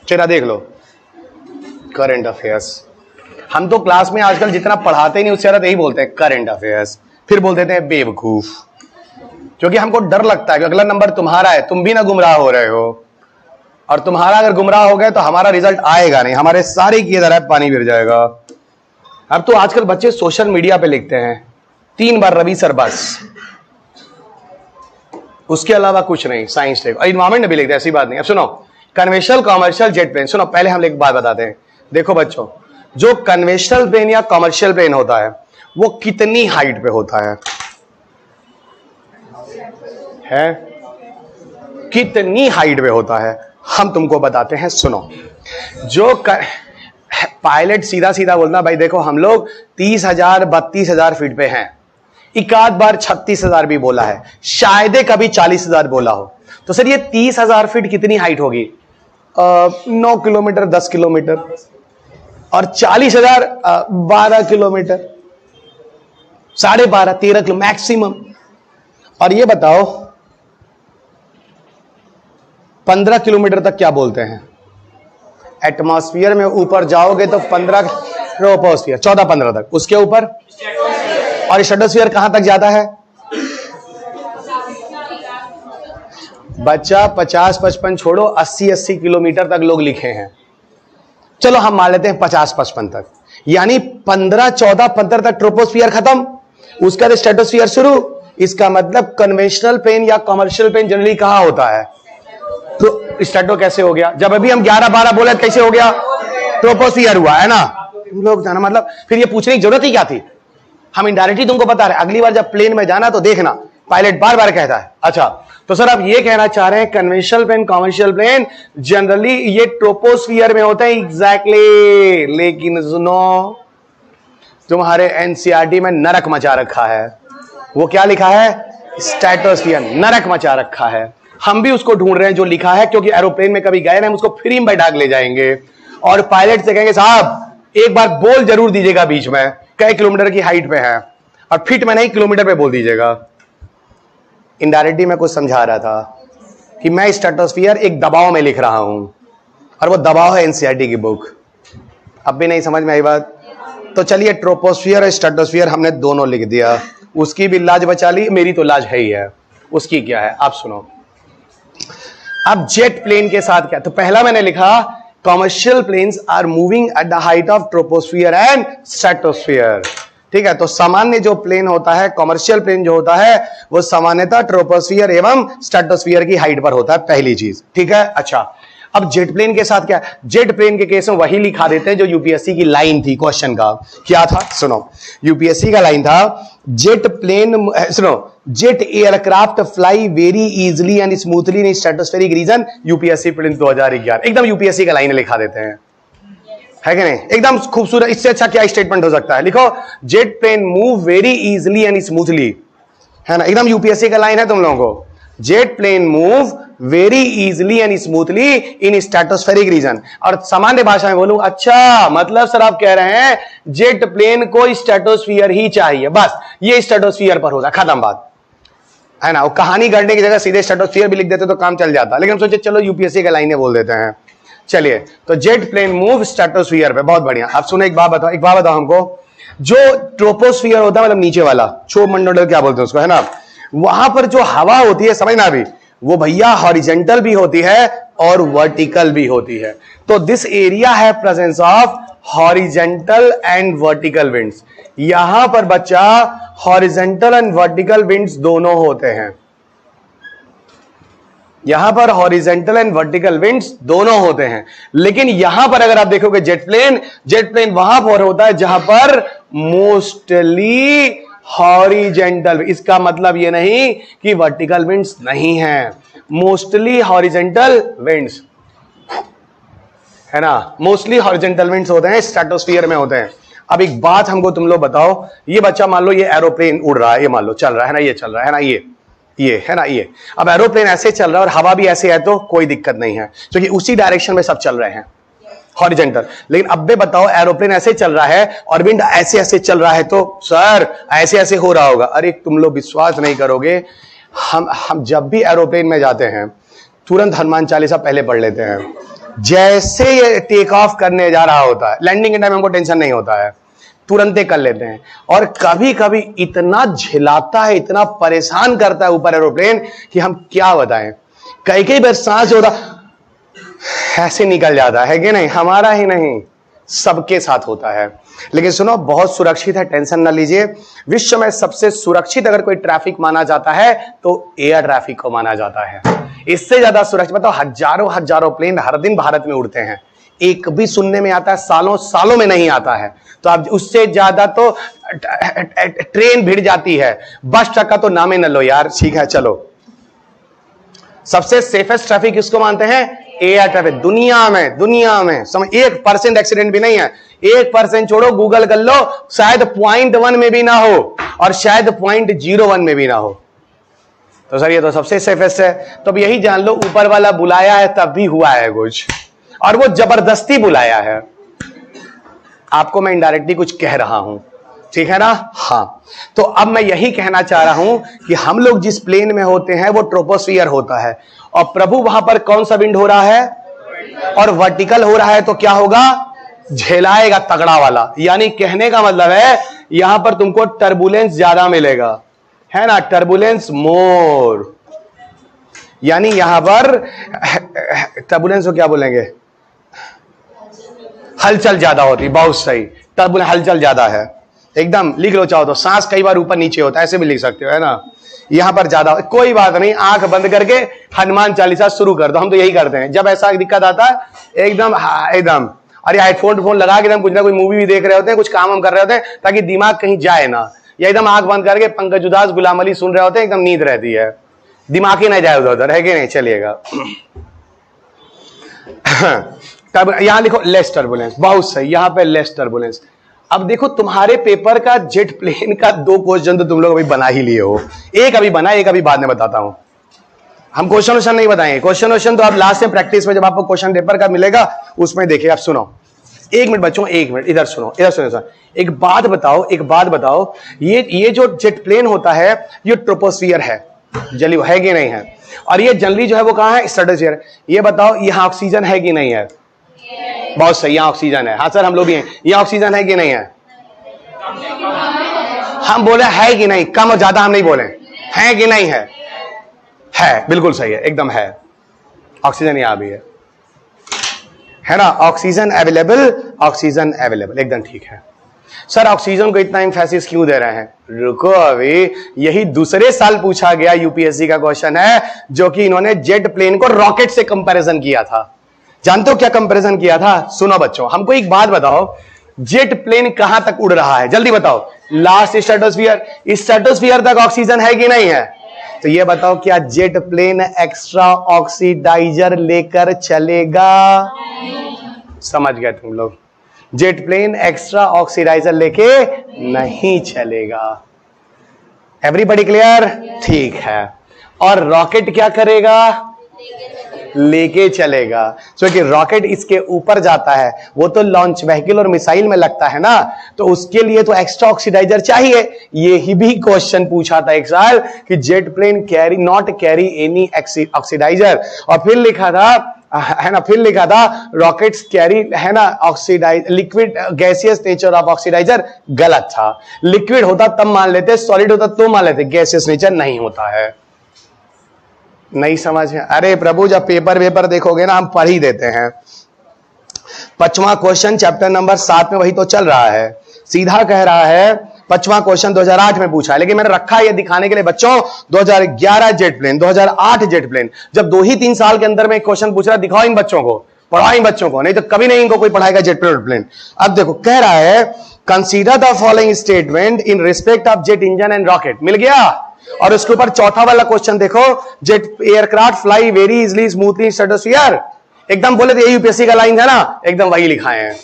चेहरा देख लो, current affairs. हम तो क्लास में आजकल जितना पढ़ाते नहीं उससे ज्यादा यही बोलते हैं करंट अफेयर्स, फिर बोल देते हैं बेवकूफ, क्योंकि हमको डर लगता है कि अगला नंबर तुम्हारा है, तुम भी ना गुमराह हो रहे हो, और तुम्हारा अगर गुमराह हो गए तो हमारा रिजल्ट आएगा नहीं, हमारे सारे किए तरह पानी गिर जाएगा। अब तो आजकल बच्चे सोशल मीडिया पे लिखते हैं 3 बार रवि सर बस, उसके अलावा कुछ नहीं। साइंस टेक और इन्वायरमेंट में भी लिखते हैं, ऐसी बात नहीं। अब सुनो, कन्वेंशनल कॉमर्शियल जेट प्लेन, सुनो पहले हम एक बात बताते हैं। देखो बच्चों, जो कन्वेंशनल प्लेन या कॉमर्शियल प्लेन होता है वो कितनी हाइट पे होता है? कितनी हाइट पे होता है हम तुमको बताते हैं, सुनो। जो पायलट सीधा सीधा बोलना, भाई देखो हम लोग 30,000 32,000 फीट पे हैं, एक आध बार 36,000 भी बोला है, शायद कभी 40,000 बोला हो, तो सर ये 30,000 फीट कितनी हाइट होगी? 9 किलोमीटर 10 किलोमीटर, और 40,000 12 किलोमीटर, 12.5 13 किलो मैक्सिमम। और ये बताओ 15 किलोमीटर तक क्या बोलते हैं? एटमॉस्फेयर में ऊपर जाओगे तो 15 ट्रोपोस्फियर, 14-15 तक, उसके ऊपर और स्ट्रेटोस्फियर कहां तक जाता है? बच्चा 50-55 छोड़ो, 80-80 किलोमीटर तक लोग लिखे हैं। चलो हम मान लेते हैं 50-55 तक, यानी 15-14-15 तक ट्रोपोस्फियर खत्म, उसका बाद स्ट्रेटोस्फियर शुरू। इसका मतलब कन्वेंशनल प्लेन या कमर्शियल प्लेन जनरली कहां होता है? तो स्ट्रेटो कैसे हो गया? जब अभी हम 11-12 बोले कैसे हो गया? ट्रोपोस्फियर हुआ है ना। लोग जाना मतलब फिर ये पूछने की जरूरत ही क्या थी? हम इनडायरेक्टली तुमको बता रहे हैं, अगली बार जब प्लेन में जाना तो देखना पायलट बार बार कहता है। अच्छा, तो सर आप ये कहना चाह रहे हैं conventional plane commercial plane generally ये ट्रोपोस्फियर में होते हैं? एग्जैक्टली। लेकिन सुनो, तुम्हारे एनसीईआरटी में नरक मचा रखा है। वो क्या लिखा है? स्ट्रेटोस्फियर, नरक मचा रखा है। हम भी उसको ढूंढ रहे हैं जो लिखा है, क्योंकि एरोप्लेन में कभी गए ना, हम उसको फ्री में बैठा के ले जाएंगे और पायलट से कहेंगे साहब एक बार बोल जरूर दीजिएगा बीच में कई किलोमीटर की हाइट पे है, और फीट में नहीं किलोमीटर पे बोल दीजिएगा। इनडायरेक्टली मैं कुछ समझा रहा था कि मैं स्ट्रेटोस्फियर एक दबाव में लिख रहा हूं, और वो दबाव है एनसीईआरटी की बुक। अब भी नहीं समझ में आई बात? तो चलिए ट्रोपोस्फियर और स्ट्रेटोस्फियर हमने दोनों लिख दिया, उसकी भी लाज बचा ली, मेरी तो लाज है ही है। उसकी क्या है आप सुनो। अब जेट प्लेन के साथ क्या? तो पहला मैंने लिखा commercial planes are moving at the height of troposphere and stratosphere. ठीक है, तो सामान्य जो प्लेन होता है, कमर्शियल प्लेन जो होता है, वो सामान्यतः ट्रोपोस्फियर एवं स्ट्रेटोस्फियर की हाइट पर होता है, पहली चीज। ठीक है, अच्छा अब जेट प्लेन के साथ क्या? जेट प्लेन के केस में वही लिखा देते हैं जो यूपीएससी की लाइन थी क्वेश्चन का। क्या था सुनो, यूपीएससी का लाइन था जेट प्लेन, सुनो, jet aircraft fly very easily and smoothly in stratospheric region, UPSC plane 2011। एकदम यूपीएससी का लाइन लिखा देते हैं, है कि नहीं? एकदम खूबसूरत। इससे अच्छा क्या स्टेटमेंट हो सकता है? लिखो jet plane move very easily and smoothly, है ना? एकदम यूपीएससी का लाइन है तुम लोगों को। Jet plane move very easily and smoothly in stratospheric region. और सामान्य भाषा में बोलूं, अच्छा मतलब सर आप कह रहे हैं जेट प्लेन को स्ट्रेटोस्फियर ही चाहिए, बस ये स्ट्रेटोस्फियर पर होता, खत्म बात, है ना? वो कहानी गढ़ने की जगह सीधे स्ट्रेटोस्फियर भी लिख देते तो काम चल जाता, लेकिन सोचे चलो यूपीएससी के लाइनें बोल देते हैं। चलिए, तो जेट प्लेन मूव स्ट्रेटोस्फियर पे, बहुत बढ़िया। अब सुनो एक बात बताओ हमको, जो ट्रोपोस्फियर होता है मतलब नीचे वाला क्षोभ मंडल क्या बोलते हैं उसको, है ना? वहां पर जो हवा होती है, समझना भी, वो भैया हॉरिजेंटल भी होती है और वर्टिकल भी होती है। तो दिस एरिया है presence of horizontal and vertical winds. यहां पर बच्चा हॉरिजेंटल एंड वर्टिकल विंड्स दोनों होते हैं, यहां पर हॉरिजेंटल एंड वर्टिकल विंड्स दोनों होते हैं। लेकिन यहां पर अगर आप देखोगे जेट प्लेन वहां पर होता है जहां पर मोस्टली हॉरिजेंटल। इसका मतलब ये नहीं कि वर्टिकल विंड्स नहीं है, मोस्टली हॉरिजेंटल विंड्स, है ना? मोस्टली हॉरिजेंटल विंड्स होते हैं, स्ट्रेटोस्फियर में होते हैं। अब एक बात हमको तुम लोग बताओ, ये बच्चा मान लो ये एरोप्लेन उड़ रहा है, ये मान लो चल रहा है ना, ये चल रहा है ना, ये है ना, ये अब एरोप्लेन ऐसे चल रहा है और हवा भी ऐसे है तो कोई दिक्कत नहीं है, क्योंकि उसी डायरेक्शन में सब चल रहे हैं हॉरिजेंटल। लेकिन अब भी बताओ एरोप्लेन ऐसे चल रहा है और विंड ऐसे ऐसे चल रहा है, तो सर ऐसे ऐसे हो रहा होगा। अरे तुम लोग विश्वास नहीं करोगे, हम जब भी एरोप्लेन में जाते हैं तुरंत हनुमान चालीसा पहले पढ़ लेते हैं, जैसे ये टेक ऑफ करने जा रहा होता है, लैंडिंग के टाइम हमको टेंशन नहीं होता है, तुरंत कर लेते हैं। और कभी कभी इतना झिलाता है, इतना परेशान करता है ऊपर एरोप्लेन कि हम क्या बताएं। कई कई बार सांस होता ऐसे निकल जाता है कि नहीं, हमारा ही नहीं सबके साथ होता है। लेकिन सुनो, बहुत सुरक्षित है, टेंशन ना लीजिए। विश्व में सबसे सुरक्षित अगर कोई ट्रैफिक माना जाता है तो एयर ट्रैफिक को माना जाता है। इससे ज्यादा सुरक्षित, मतलब हजारों हजारों प्लेन हर दिन भारत में उड़ते हैं, एक भी सुनने में आता है, सालों सालों में नहीं आता है। तो अब उससे ज्यादा तो ट्रेन भिड़ जाती है, बस ट्रक का तो नाम ही न लो यार। ठीक है, चलो, सबसे सेफेस्ट ट्रैफिक किसको मानते हैं? Air traffic. दुनिया में समझ 1% एक्सीडेंट भी नहीं है। 1% छोड़ो, गूगल कर लो, शायद 0.1 में भी ना हो और शायद 0.01 में भी ना हो। तो सर ये तो सबसे सेफेस्ट है। तो अब यही जान लो, ऊपर वाला बुलाया है तब भी हुआ है कुछ, और वो जबरदस्ती बुलाया है। आपको मैं इनडायरेक्टली कुछ कह रहा हूं, ठीक है ना? हाँ, तो अब मैं यही कहना चाह रहा हूं कि हम लोग जिस प्लेन में होते हैं वो ट्रोपोस्फियर होता है, और प्रभु वहां पर कौन सा विंड हो रहा है? और वर्टिकल हो रहा है, तो क्या होगा? झेलाएगा तगड़ा वाला। यानी कहने का मतलब है यहां पर तुमको टर्बुलेंस ज्यादा मिलेगा, है ना? टर्बुलेंस मोर, यानी यहां पर टर्बुलेंस को क्या बोलेंगे? हलचल ज्यादा होती। बहुत सही, टर्बुलेंस हलचल ज्यादा है, एकदम लिख लो चाहो तो। सांस कई बार ऊपर नीचे होता है, ऐसे भी लिख सकते हो, है ना? यहां पर ज्यादा, कोई बात नहीं, आंख बंद करके हनुमान चालीसा शुरू कर दो। हम तो यही करते हैं जब ऐसा दिक्कत आता है, एकदम एकदम अरे हेडफोन लगा के एकदम कुछ ना कुछ मूवी भी देख रहे होते हैं, कुछ काम हम कर रहे होते हैं ताकि दिमाग कहीं जाए ना, या एकदम आंख बंद करके पंकज उदास, गुलाम अली सुन रहे होते हैं, एकदम नींद रहती है, दिमाग ही नहीं जाए उधर उधर, है कि नहीं? चलिएगा। तब यहां लिखो लेस टर्बुलेंस। बहुत सही, यहां पे लेस टर्बुलेंस। अब देखो, तुम्हारे पेपर का जेट प्लेन का 2 क्वेश्चन तो तुम लोग अभी बना ही लिए हो। एक अभी बना, एक अभी बाद में बताता हूं। हम क्वेश्चन नहीं बताएंगे, क्वेश्चन तो आप लास्ट में प्रैक्टिस में जब आपको क्वेश्चन पेपर का मिलेगा उसमें देखिए। आप सुनो, 1 मिनट बच्चों, 1 मिनट इधर सुनो, इधर सुनो। एक बात बताओ, ये जो जेट प्लेन होता है ये ट्रोपोस्फियर है, जली है कि नहीं है? और ये जनरली जो है वो कहां है? स्ट्रेटोस्फियर। ये बताओ, यहां ऑक्सीजन है कि नहीं है? बहुत सही, यहां ऑक्सीजन है। हाँ सर, हम लोग भी हैं। यहां ऑक्सीजन है कि नहीं है? हम बोले है कि नहीं, कम और ज्यादा हम नहीं बोले, है कि नहीं है? है, बिल्कुल सही है, एकदम है। ऑक्सीजन यहां भी है ना? ऑक्सीजन अवेलेबल, एकदम ठीक है। सर ऑक्सीजन को इतना एम्फेसिस क्यों दे रहे हैं? रुको, अभी यही दूसरे साल पूछा गया यूपीएससी का क्वेश्चन है, जो कि इन्होंने जेट प्लेन को रॉकेट से कंपैरिजन किया था। जानते हो क्या कंपैरिजन किया था? सुनो बच्चों, हमको एक बात बताओ, जेट प्लेन कहां तक उड़ रहा है? जल्दी बताओ। Last stratosphere. स्ट्रेटोस्फियर तक ऑक्सीजन है कि नहीं है? तो ये बताओ, क्या जेट प्लेन एक्स्ट्रा ऑक्सीडाइजर लेकर चलेगा? समझ गए तुम लोग? जेट प्लेन एक्स्ट्रा ऑक्सीडाइजर लेके नहीं चलेगा। Everybody clear? ठीक है। और रॉकेट क्या करेगा? लेके चलेगा। क्योंकि रॉकेट इसके ऊपर जाता है, वो तो लॉन्च व्हीकल और मिसाइल में लगता है ना, तो उसके लिए तो एक्स्ट्रा ऑक्सीडाइजर चाहिए। यही भी क्वेश्चन पूछा था एक साल कि jet plane not carry any oxidiser, और फिर लिखा था, है ना, फिर लिखा था रॉकेट्स कैरी, है ना, oxidise liquid gaseous nature of oxidiser. गलत था। लिक्विड होता तब मान लेते, सॉलिड होता तो मान लेते, गैसियस नेचर नहीं होता है। नहीं समझ है? अरे प्रभु, जब पेपर देखोगे ना, हम पढ़ ही देते हैं। 5वां क्वेश्चन चैप्टर नंबर 7 में वही तो चल रहा है। सीधा कह रहा है, 5वां क्वेश्चन 2008 में पूछा है, लेकिन मैंने रखा है ये दिखाने के लिए बच्चों, 2011 जेट प्लेन, 2008 जेट प्लेन। जब 2 ही 3 साल के अंदर में एक क्वेश्चन पूछ रहा है, दिखाओ इन बच्चों को, पढ़ाओ इन बच्चों को, नहीं तो कभी नहीं इनको कोई पढ़ाएगा जेट प्लेन। अब देखो, कह रहा है consider the following statement in respect of jet engine and rocket. मिल गया? और उसके ऊपर चौथा वाला क्वेश्चन देखो, jet aircraft fly very easily smoothly stratosphere. एकदम बोले तो ये यूपीएससी का लाइन है ना, एकदम वही लिखाए हैं।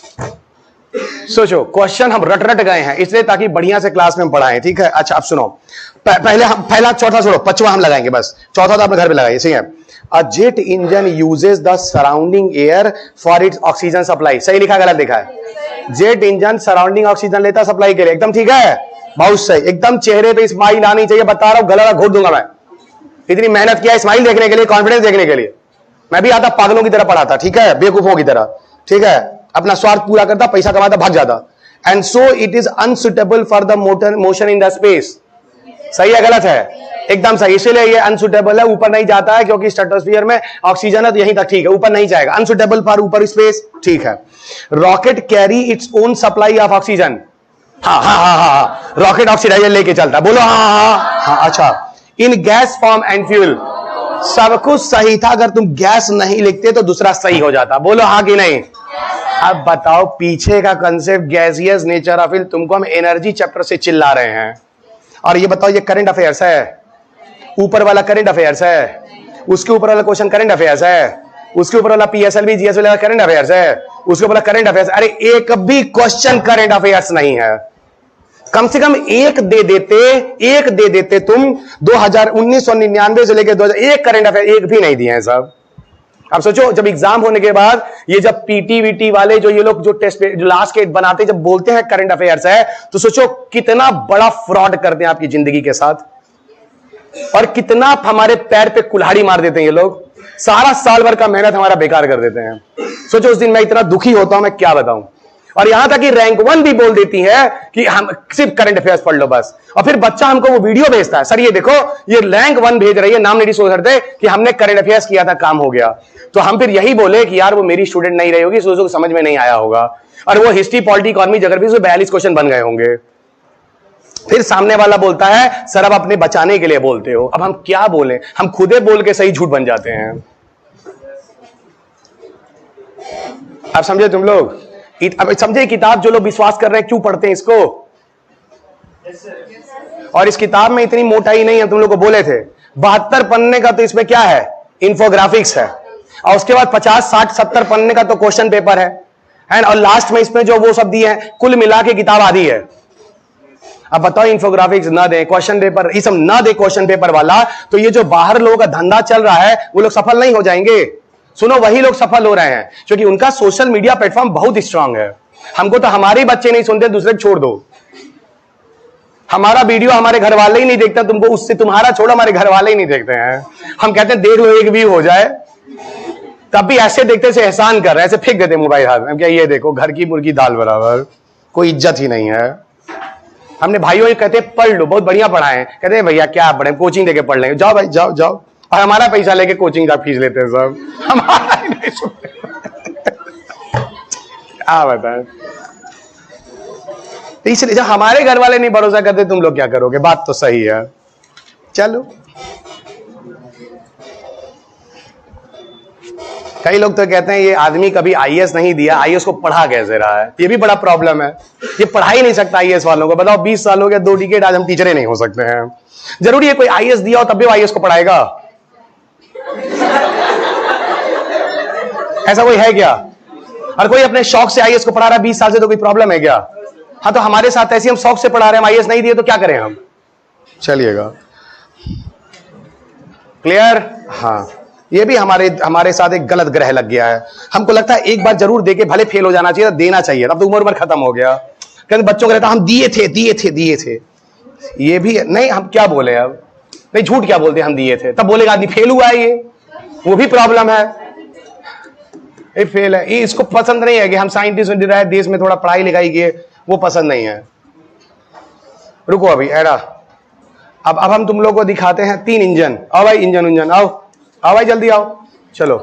सोचो, क्वेश्चन हम रट गए हैं इसलिए ताकि बढ़िया से क्लास में पढ़ाएं, ठीक है? अच्छा, अब सुनो, पहले हम पहला चौथा छोड़ो, 5वां हम लगाएंगे बस। चौथा तो अपने घर पे लगाइए, सही है? A jet engine uses the surrounding air for its oxygen supply. सही लिखा, गलत लिखा है? जेट इंजन सराउंडिंग ऑक्सीजन लेता सप्लाई के लिए, एकदम ठीक है, बहुत सही। एकदम चेहरे पे स्माइल आनी चाहिए, बता रहा हूं, गला घोट दूंगा मैं। इतनी मेहनत किया स्माइल देखने के लिए, कॉन्फिडेंस देखने के लिए। मैं भी आता पागलों की तरह पढ़ाता, ठीक है, बेवकूफों की तरह, ठीक है, अपना स्वार्थ पूरा करता, पैसा कमाता, भाग जाता। And so it is unsuitable for the motion in the space. सही है गलत है? एकदम सही। इसीलिए ये अनसुटेबल है, ऊपर नहीं जाता है, क्योंकि स्ट्रेटोस्फीयर में ऑक्सीजन है तो यहीं तक ठीक है, ऊपर नहीं जाएगा। अनसुटेबल फॉर ऊपर स्पेस, ठीक है। Rocket carry its own supply of oxygen. हाँ हाँ हाँ हाँ, रॉकेट ऑक्सीडाइजर लेके चलता, बोलो हाँ हाँ हाँ हाँ। अच्छा, इन गैस फॉर्म एंड फ्यूल, सब कुछ सही था, अगर तुम गैस नहीं लिखते तो दूसरा सही हो जाता, बोलो हाँ कि नहीं। अब बताओ पीछे का concept gaseous nature of it, तुमको हम एनर्जी चैप्टर से चिल्ला रहे हैं, और ये बताओ ये करंट अफेयर्स है, ऊपर वाला करंट अफेयर्स है, उसके ऊपर वाला क्वेश्चन करंट अफेयर्स है, उसके ऊपर वाला पीएसएलवी जीएस वाला करंट अफेयर्स है, उसके ऊपर करंट अफेयर्स। अरे एक भी क्वेश्चन करंट अफेयर्स नहीं है। कम से कम एक दे देते तुम। 1999 से लेकर 2000 एक करंट अफेयर एक भी नहीं दिए हैं सब। अब सोचो जब एग्जाम होने के बाद ये जब पीटी वीटी वाले जो ये लोग जो टेस्ट जो लास्ट के बनाते जब बोलते हैं करंट अफेयर्स है, तो सोचो कितना बड़ा फ्रॉड करते हैं आपकी जिंदगी के साथ, और कितना हमारे पैर पे कुल्हाड़ी मार देते हैं ये लोग। सारा साल भर का मेहनत हमारा बेकार कर देते हैं। सोचो उस दिन मैं इतना दुखी होता हूं, मैं क्या बताऊं। और यहां तक कि रैंक 1 भी बोल देती है कि हम सिर्फ करंट अफेयर्स पढ़ लो बस, और फिर बच्चा हमको वो वीडियो भेजता है, सर ये देखो ये रैंक 1 भेज रही है, नाम नहीं सोच सकते कि हमने करंट अफेयर्स किया था, काम हो गया। तो हम फिर यही बोले कि यार वो मेरी स्टूडेंट नहीं रही होगी, सोचो समझ में नहीं आया होगा, और वो हिस्ट्री पॉलिटी इकोनॉमी ज्योग्राफी से 42 क्वेश्चन बन गए होंगे। फिर सामने वाला बोलता है सर अब अपने बचाने के लिए बोलते हो। अब हम क्या बोले, हम खुदे बोल के सही झूठ बन जाते हैं। आप समझे तुम लोग? अब समझे किताब जो लोग विश्वास कर रहे हैं क्यों पढ़ते हैं इसको। और इस किताब में इतनी मोटाई नहीं है, तुम लोग को बोले थे 72 पन्ने का, तो इसमें क्या है, इंफोग्राफिक्स है, और उसके बाद 50 60 70 पन्ने का तो क्वेश्चन पेपर है, और लास्ट में इसमें जो वो सब दिए हैं, कुल मिला के किताब आधी है। अब बताओ इंफोग्राफिक्स ना दे, क्वेश्चन पेपर ये सब ना दे, क्वेश्चन पेपर वाला, तो ये जो बाहर लोगों का धंधा चल रहा है वो लोग सफल नहीं हो जाएंगे। सुनो वही लोग सफल हो रहे हैं क्योंकि उनका सोशल मीडिया प्लेटफॉर्म बहुत स्ट्रांग है। हमको तो हमारे बच्चे नहीं सुनते, दूसरे छोड़ दो। हमारा वीडियो हमारे घर वाले ही नहीं देखते, तुमको उससे तुम्हारा छोड़ो हमारे घर वाले ही नहीं देखते हैं। हम कहते हैं देख लो एक भी हो जाए, तब भी ऐसे देखते से एहसान कर रहे हैं, ऐसे फेंक देते मोबाइल हाथ में, क्या ये देखो घर की मुर्गी दाल बराबर, कोई इज्जत ही नहीं है। हमने भाइयों कहते पढ़ लो, बहुत बढ़िया पढ़ाए, कहते भैया क्या पढ़े, कोचिंग देके पढ़ लेंगे, जाओ भाई जाओ जाओ, और हमारा पैसा लेके कोचिंग का फीस लेते हैं सब, हमारा ही नहीं सुनते। क्या बताएं, इसलिए जब हमारे घर वाले नहीं भरोसा करते तुम लोग क्या करोगे। बात तो सही है। चलो कई लोग तो कहते हैं ये आदमी कभी आईएएस नहीं दिया, आईएएस को पढ़ा कैसे रहा है, ये भी बड़ा प्रॉब्लम है। ये पढ़ा ही नहीं सकता आईएएस वालों को। बताओ 20 साल हो गए, 2 डिकेड, आज हम टीचर ही नहीं हो सकते हैं। जरूरी है कोई आईएएस दिया हो तब भी आईएएस को पढ़ाएगा? ऐसा कोई है क्या? और कोई अपने शौक से आईएएस को पढ़ा रहा है 20 साल से, तो कोई प्रॉब्लम है क्या? हाँ तो हमारे साथ ऐसे हम शौक से पढ़ा रहे हैं, हम आईएएस नहीं दिए तो क्या करें हम? चलिएगा क्लियर? हाँ ये भी हमारे साथ एक गलत ग्रह लग गया है। हमको लगता है एक बार जरूर देके भले फेल हो जाना चाहिए, देना चाहिए, तब तो उम्र खत्म हो गया। क्योंकि बच्चों को रहता हम दिए थे। ये भी नहीं, हम क्या बोले अब, नहीं झूठ क्या बोलते, हम दिए थे, तब बोलेगा आदमी फेल हुआ है, ये वो भी प्रॉब्लम है। ये फेल है, ये इसको पसंद नहीं है कि हम साइंटिस्ट रहे देश में थोड़ा पढ़ाई लिखाई किए, वो पसंद नहीं है। रुको अभी एरा, अब हम तुम लोग को दिखाते हैं 3 इंजन। आओ भाई इंजन आओ भाई जल्दी आओ, चलो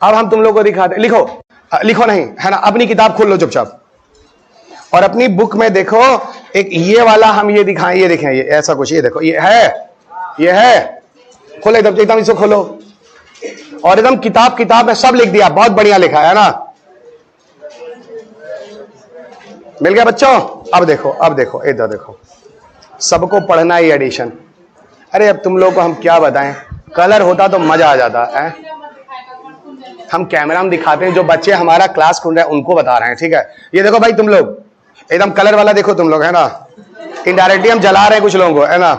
अब हम तुम लोग को दिखाते। लिखो नहीं है ना, अपनी किताब खोल लो चुपचाप और अपनी बुक में देखो, एक ये वाला हम ये दिखाएं, ये देखें, ये ऐसा कुछ, ये देखो, ये है, खोलो एकदम इसको खोलो, और एकदम किताब में सब लिख दिया, बहुत बढ़िया लिखा है ना, मिल गया बच्चों? अब देखो इधर देखो, सबको पढ़ना है एडिशन। अरे अब तुम लोग को हम क्या बताएं, कलर होता तो मजा आ जाता है। हम कैमरा में दिखाते हैं, जो बच्चे हमारा क्लास खुल रहे हैं उनको बता रहे हैं, ठीक है। ये देखो भाई तुम लोग एकदम कलर वाला देखो, तुम लोग है ना, इनडायरेक्टली हम जला रहे हैं कुछ लोगों को, है ना।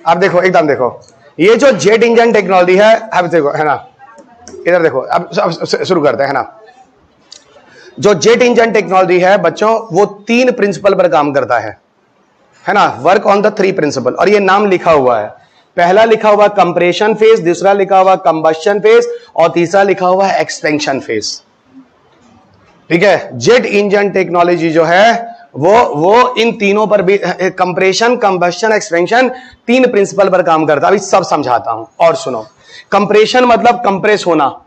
अब देखो एकदम देखो, ये जो जेट इंजन टेक्नोलॉजी है, अब देखो है ना, इधर देखो, अब शुरू करते हैं ना। जो जेट इंजन टेक्नोलॉजी है बच्चों, वो 3 प्रिंसिपल पर काम करता है ना, वर्क ऑन द 3 प्रिंसिपल, और ये नाम लिखा हुआ है। पहला लिखा हुआ कंप्रेशन फेज, दूसरा लिखा हुआ कंबस्शन फेज और तीसरा लिखा हुआ है एक्सपेंशन फेज। ठीक है, जेट इंजन टेक्नोलॉजी जो है वो इन तीनों पर भी, कंप्रेशन, कंबस्शन, एक्सपेंशन, तीन प्रिंसिपल पर काम करता है। अभी सब समझाता हूं और सुनो। कंप्रेशन मतलब कंप्रेस होना,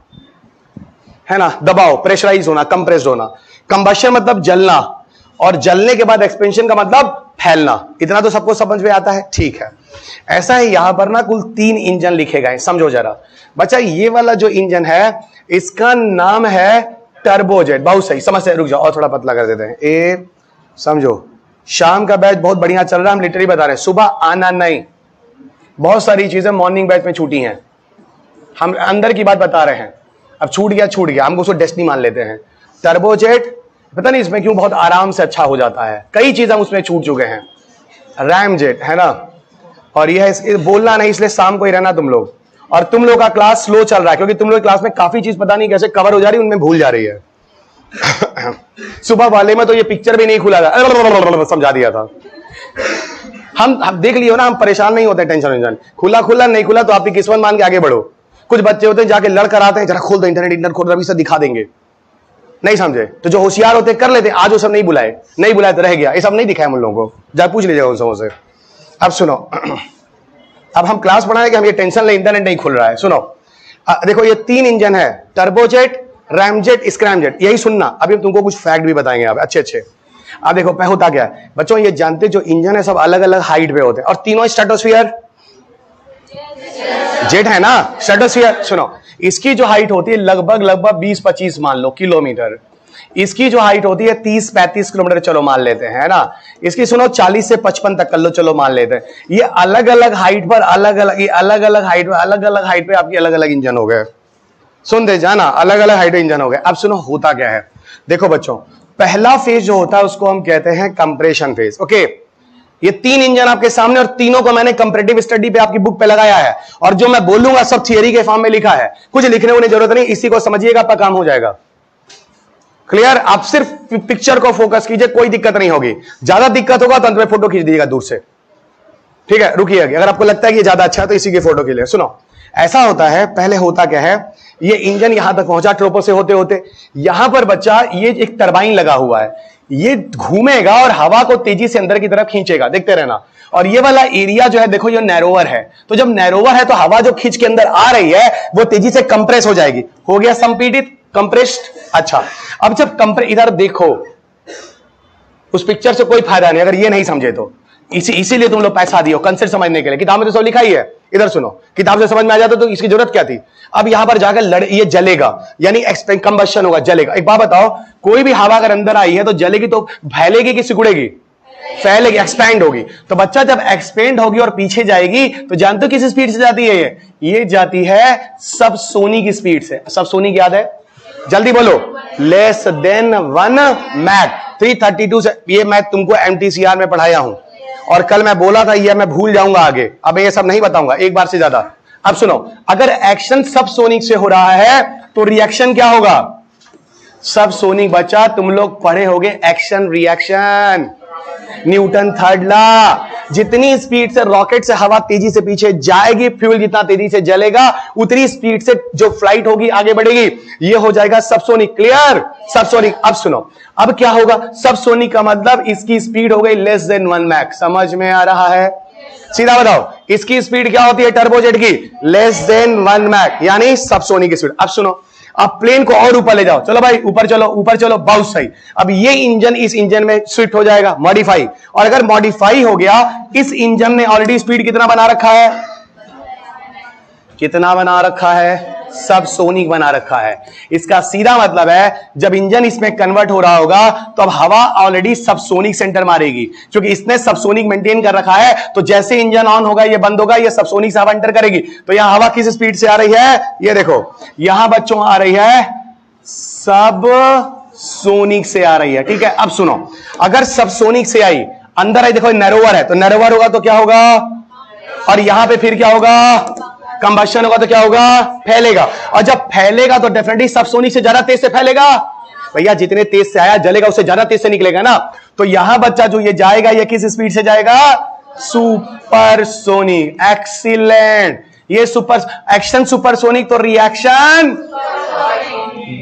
है ना, दबाव, प्रेशराइज होना, कंप्रेस्ड होना। कंबस्शन मतलब जलना, और जलने के बाद एक्सपेंशन का मतलब फैलना। इतना तो सबको समझ में आता है, ठीक है। ऐसा है, यहां पर ना कुल 3 इंजन लिखे गए, समझो जरा बच्चा। ये वाला जो इंजन है इसका नाम है टर्बोजेट। बहुत सही, समझ से, रुक जाओ और थोड़ा पतला कर देते हैं। ए समझो, शाम का बैच बहुत बढ़िया चल रहा है, हम लिटरली बता रहे हैं, सुबह आना नहीं। बहुत सारी चीजें मॉर्निंग बैच में छूटी हैं, हम अंदर की बात बता रहे हैं। अब छूट गया, हम उसको डेस्टिनी मान लेते हैं। टर्बोजेट पता नहीं इसमें क्यों बहुत आराम से अच्छा हो जाता है, कई चीजें हम उसमें छूट चुके हैं। रैमजेट है ना, और यह बोलना नहीं, इसलिए शाम को ही रहना तुम लोग। और तुम लोग का क्लास स्लो चल रहा है क्योंकि तुम लोग क्लास में काफी चीज पता नहीं कैसे कवर हो जा रही है, उनमें भूल जा रही है। सुबह वाले में तो ये पिक्चर भी नहीं खुला था, समझा दिया था। हम देख लियो ना, हम परेशान नहीं होते, टेंशन खुला नहीं खुला तो आपकी किस्मत मान के आगे बढ़ो। कुछ बच्चे होते हैं जाके लड़ कर आते हैं, जरा खोल दो इंटरनेट खोल दो, अभी से दिखा देंगे, नहीं समझे। तो जो होशियार होते कर लेते, आज वो सब नहीं बुलाए तो रह गया, ये सब नहीं दिखाया हम लोगों को, जा पूछ लीजिएगा उन सबों से। अब सुनो, अब हम क्लास पढ़ाएं कि हम ये टेंशन ले, इंटरनेट नहीं खुल रहा है। सुनो, देखो ये 3 इंजन है, टर्बोजेट, रैमजेट, स्क्रैमजेट, यही सुनना। अभी हम तुमको कुछ फैक्ट भी बताएंगे आप अच्छे। अब देखो होता क्या है बच्चों, ये जानते जो इंजन है सब अलग अलग हाइट पे होते हैं, और तीनों स्ट्रेटोस्फीयर जेट है ना, स्ट्रेटोस्फीयर। सुनो, इसकी जो हाइट होती है लगभग 20-25 मान लो किलोमीटर, इसकी जो हाइट होती है 30-35 किलोमीटर, चलो मान लेते हैं, है ना। इसकी सुनो 40 से 55 तक कर लो, चलो मान लेते हैं। ये अलग अलग हाइट पर अलग अलग हाइट पे आपकी अलग अलग इंजन हो गए। सुन दे जाना, अलग अलग हाइट इंजन हो गए। अब सुनो होता क्या है, देखो बच्चों, पहला फेज जो होता है उसको हम कहते हैं कंप्रेशन फेज। ओके, ये 3 इंजन आपके सामने, और तीनों को मैंने कंपैरेटिव स्टडी पे आपकी बुक पे लगाया है, और जो मैं बोलूंगा सब थियरी के फॉर्म में लिखा है, कुछ लिखने की जरूरत नहीं, इसी को समझिएगा, आपका काम हो जाएगा। क्लियर? आप सिर्फ पिक्चर को फोकस कीजिए, कोई दिक्कत नहीं होगी। ज्यादा दिक्कत होगा तो अंत में फोटो खींच दीजिएगा दूर से, ठीक है। रुकिए, अगर आपको लगता है कि ये ज्यादा अच्छा है तो इसी की फोटो खींच ले। सुनो, ऐसा होता है, पहले होता क्या है, ये इंजन यहां तक पहुंचा ट्रोपो से होते होते, यहां पर बच्चा ये एक टरबाइन लगा हुआ है, ये घूमेगा और हवा को तेजी से अंदर की तरफ खींचेगा, देखते रहना। और ये वाला एरिया जो है देखो, ये नैरोवर है, तो जब नैरोवर है तो हवा जो खींच के अंदर आ रही है वो तेजी से कंप्रेस हो जाएगी। हो गया संपीड़ित, कंप्रेस्ड। अच्छा, अब जब इधर देखो, उस पिक्चर से कोई फायदा नहीं अगर ये नहीं समझे तो। इसीलिए तुम लोग पैसा दियो कंसेप्ट समझने के लिए, किताब में तो सब लिखा ही है। इधर सुनो, किताब से समझ में आ जाता तो इसकी जरूरत क्या थी। अब यहां पर जाकर ये जलेगा, यानी कंबस्शन होगा, जलेगा। एक बात बताओ, कोई भी हवा अगर अंदर आई है तो जलेगी तो फैलेगी कि सिकुड़ेगी? फैलेगी, एक्सपैंड होगी। तो बच्चा जब एक्सपेंड होगी और पीछे जाएगी तो जानते हो किस स्पीड से जाती है? ये जाती है सबसोनिक स्पीड से। सबसोनिक याद है? जल्दी बोलो, लेस देन 1 मैक, 332 से। ये मैं तुमको MTCR में पढ़ाया हूं, और कल मैं बोला था ये मैं भूल जाऊंगा आगे, अब ये सब नहीं बताऊंगा एक बार से ज्यादा। अब सुनो, अगर एक्शन सबसोनिक से हो रहा है तो रिएक्शन क्या होगा? सबसोनिक। बच्चा तुम लोग पढ़े होगे action reaction, Newton third law. जितनी स्पीड से रॉकेट से हवा तेजी से पीछे जाएगी, फ्यूल जितना तेजी से जलेगा, उतनी स्पीड से जो फ्लाइट होगी आगे बढ़ेगी, ये हो जाएगा सबसोनिक। क्लियर? सबसोनिक। अब सुनो, अब क्या होगा? सबसोनिक का मतलब इसकी स्पीड हो गई लेस देन 1 मैक। समझ में आ रहा है? सीधा बताओ, इसकी स्पीड क्या होती है टर्बोजेट की? लेस देन 1 मैक, यानी सबसोनिक स्पीड। अब सुनो, अब प्लेन को और ऊपर ले जाओ, चलो भाई ऊपर चलो, ऊपर चलो, बहुत सही। अब ये इंजन इस इंजन में स्विफ्ट हो जाएगा, मॉडिफाई। और अगर मॉडिफाई हो गया, इस इंजन ने ऑलरेडी स्पीड कितना बना रखा है? कितना बना रखा है? सबसोनिक बना रखा है। इसका सीधा मतलब है जब इंजन इसमें कन्वर्ट हो रहा होगा तो अब हवा ऑलरेडी सबसोनिक सेंटर मारेगी, क्योंकि इसने सबसोनिक मेंटेन कर रखा है। तो जैसे इंजन ऑन होगा, ये बंद होगा, ये सबसोनिक से हवा एंटर करेगी। तो यहां हवा किस स्पीड से आ रही है? ये देखो, यहां बच्चों आ रही है सबसोनिक से आ रही है। ठीक है, अब सुनो, अगर सबसोनिक से आई, अंदर आई, देखो नैरोवर है, तो नैरोवर होगा तो क्या होगा? और यहां पे फिर क्या होगा? कंबस्शन होगा तो क्या होगा? फैलेगा। और जब फैलेगा तो डेफिनेटली सबसोनिक से ज्यादा तेज से फैलेगा। भैया जितने तेज से आया जलेगा, उससे ज्यादा तेज से निकलेगा ना। तो यहां बच्चा जो ये जाएगा, ये किस स्पीड से जाएगा? सुपरसोनिक। एक्सीलेंट। ये सुपर एक्शन सुपरसोनिक तो रिएक्शन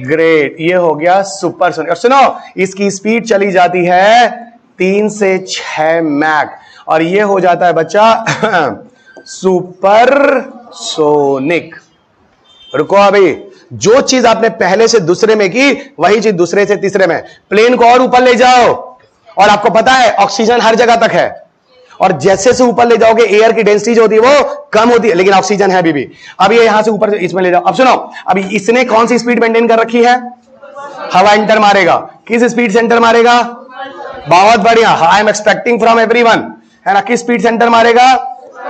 ग्रेट। ये हो गया सुपरसोनिक। और सुनो, इसकी स्पीड चली जाती है 3 से 6 मैक और ये हो जाता है बच्चा सुपरसोनिक। रुको अभी, जो चीज आपने पहले से दूसरे में की वही चीज दूसरे से तीसरे में। प्लेन को और ऊपर ले जाओ और आपको पता है ऑक्सीजन हर जगह तक है और जैसे से ऊपर ले जाओगे एयर की डेंसिटी जो होती है वो कम होती है, लेकिन ऑक्सीजन है अभी भी। अब ये यहां से ऊपर इसमें ले जाओ। अब सुनो, अभी इसने कौन सी स्पीड मेंटेन कर रखी है? हवा एंटर मारेगा। किस स्पीड से एंटर मारेगा? बहुत बढ़िया, I am expecting from everyone, है ना। किस स्पीड से एंटर मारेगा?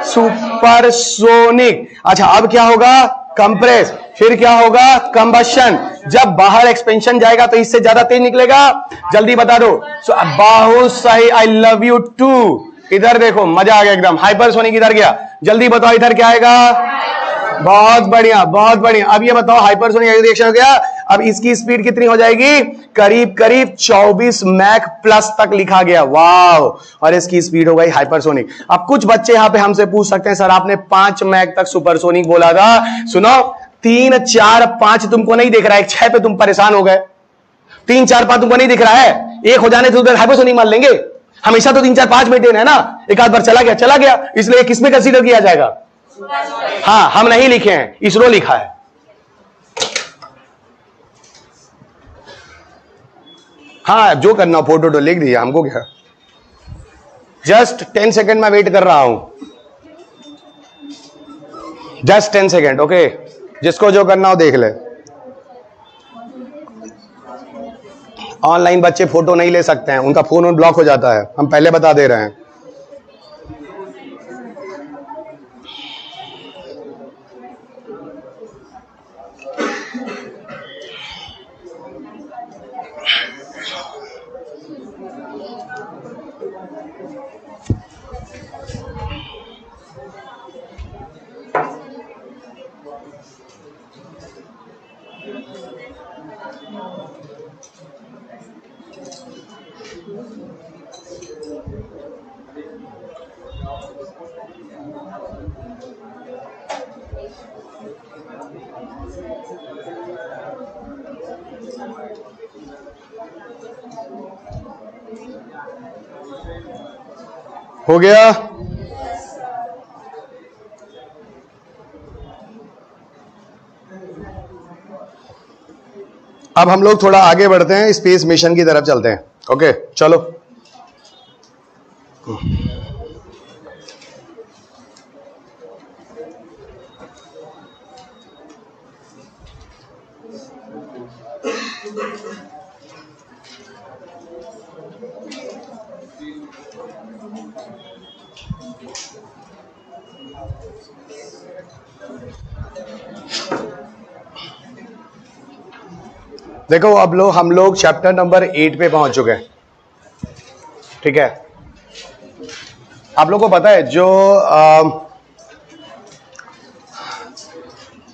सुपरसोनिक। अच्छा, अब क्या होगा? कंप्रेस। फिर क्या होगा? कंबशन। जब बाहर एक्सपेंशन जाएगा तो इससे ज्यादा तेज निकलेगा। जल्दी बता दो। बहुत सही, आई लव यू टू। इधर देखो, मजा आ गया एकदम। हाइपरसोनिक इधर गया। जल्दी बताओ इधर क्या आएगा? बहुत बढ़िया, बहुत बढ़िया। अब ये बताओ, हाइपरसोनिक रिएक्शन हो गया। अब इसकी स्पीड कितनी हो जाएगी? करीब करीब 24 मैक प्लस तक लिखा गया। वाह। और इसकी स्पीड हो गई हाइपरसोनिक। अब कुछ बच्चे यहां पे हमसे पूछ सकते हैं, सर आपने 5 मैक तक सुपरसोनिक बोला था। सुनो, 3, 4, 5 तुमको नहीं दिख रहा है, 6 पे तुम परेशान हो गए। 3, 4, 5 तुमको नहीं दिख रहा है, एक हो जाने से उधर हाइपरसोनिक मान लेंगे। हमेशा तो 3, 4, 5 मेंटेन है ना, एक आध बार चला गया, इसलिए किसमें कंसीडर किया जाएगा? हाँ, हम नहीं लिखे हैं, इसरो लिखा है। हाँ, जो करना फोटो तो लिख दिया, हमको क्या। जस्ट 10 सेकेंड में वेट कर रहा हूं, जस्ट 10 सेकेंड। ओके, जिसको जो करना हो देख ले। ऑनलाइन बच्चे फोटो नहीं ले सकते हैं, उनका फोन ब्लॉक हो जाता है, हम पहले बता दे रहे हैं। हो गया? अब हम लोग थोड़ा आगे बढ़ते हैं, स्पेस मिशन की तरफ चलते हैं। ओके, चलो। देखो, अब हम लोग चैप्टर नंबर 8 पे पहुंच चुके हैं। ठीक है, आप लोगों को पता है जो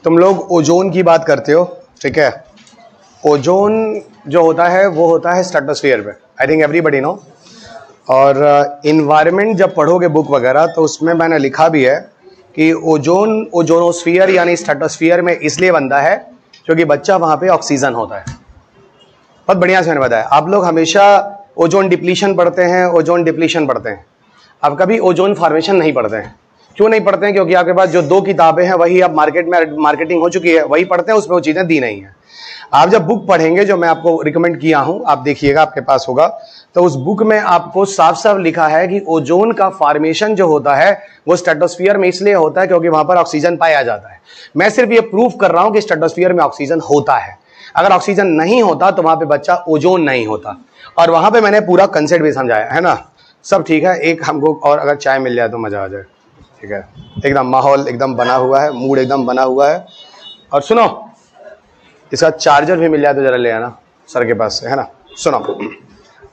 तुम लोग ओजोन की बात करते हो, ठीक है। ओजोन जो होता है वो होता है स्ट्रेटोस्फीयर पे, आई थिंक एवरीबडी नो। और इन्वायरमेंट जब पढ़ोगे बुक वगैरह तो उसमें मैंने लिखा भी है कि ओजोन ओजोनोस्फीयर यानी स्ट्रेटोस्फीयर में इसलिए बनता है क्योंकि बच्चा वहां पे ऑक्सीजन होता है। बहुत बढ़िया से मैंने बताया। आप लोग हमेशा ओजोन डिप्लीशन पढ़ते हैं, ओजोन डिप्लीशन पढ़ते हैं, आप कभी ओजोन फॉर्मेशन नहीं पढ़ते हैं। क्यों नहीं पढ़ते हैं? क्योंकि आपके पास जो 2 किताबें हैं वही अब मार्केट में मार्केटिंग हो चुकी है, वही पढ़ते हैं, उसमें वो चीजें दी नहीं है। आप जब बुक पढ़ेंगे जो मैं आपको रिकमेंड किया हूं, आप देखिएगा, आपके पास होगा, तो उस बुक में आपको साफ साफ लिखा है कि ओजोन का फॉर्मेशन जो होता है वो स्ट्रेटोस्फीयर में इसलिए होता है क्योंकि वहां पर ऑक्सीजन पाया जाता है। मैं सिर्फ ये प्रूफ कर रहा हूं कि स्ट्रेटोस्फीयर में ऑक्सीजन होता है। अगर ऑक्सीजन नहीं होता तो वहां पे बच्चा ओजोन नहीं होता। और वहां पे मैंने पूरा कंसेप्ट भी समझाया है ना। सब ठीक है, एक हमको और अगर चाय मिल जाए तो मजा आ जाए। ठीक है, एकदम माहौल एकदम बना हुआ है, मूड एकदम बना हुआ है। और सुनो, इसका चार्जर भी मिल जाए तो जरा ले आना सर के पास से, है ना। सुनो,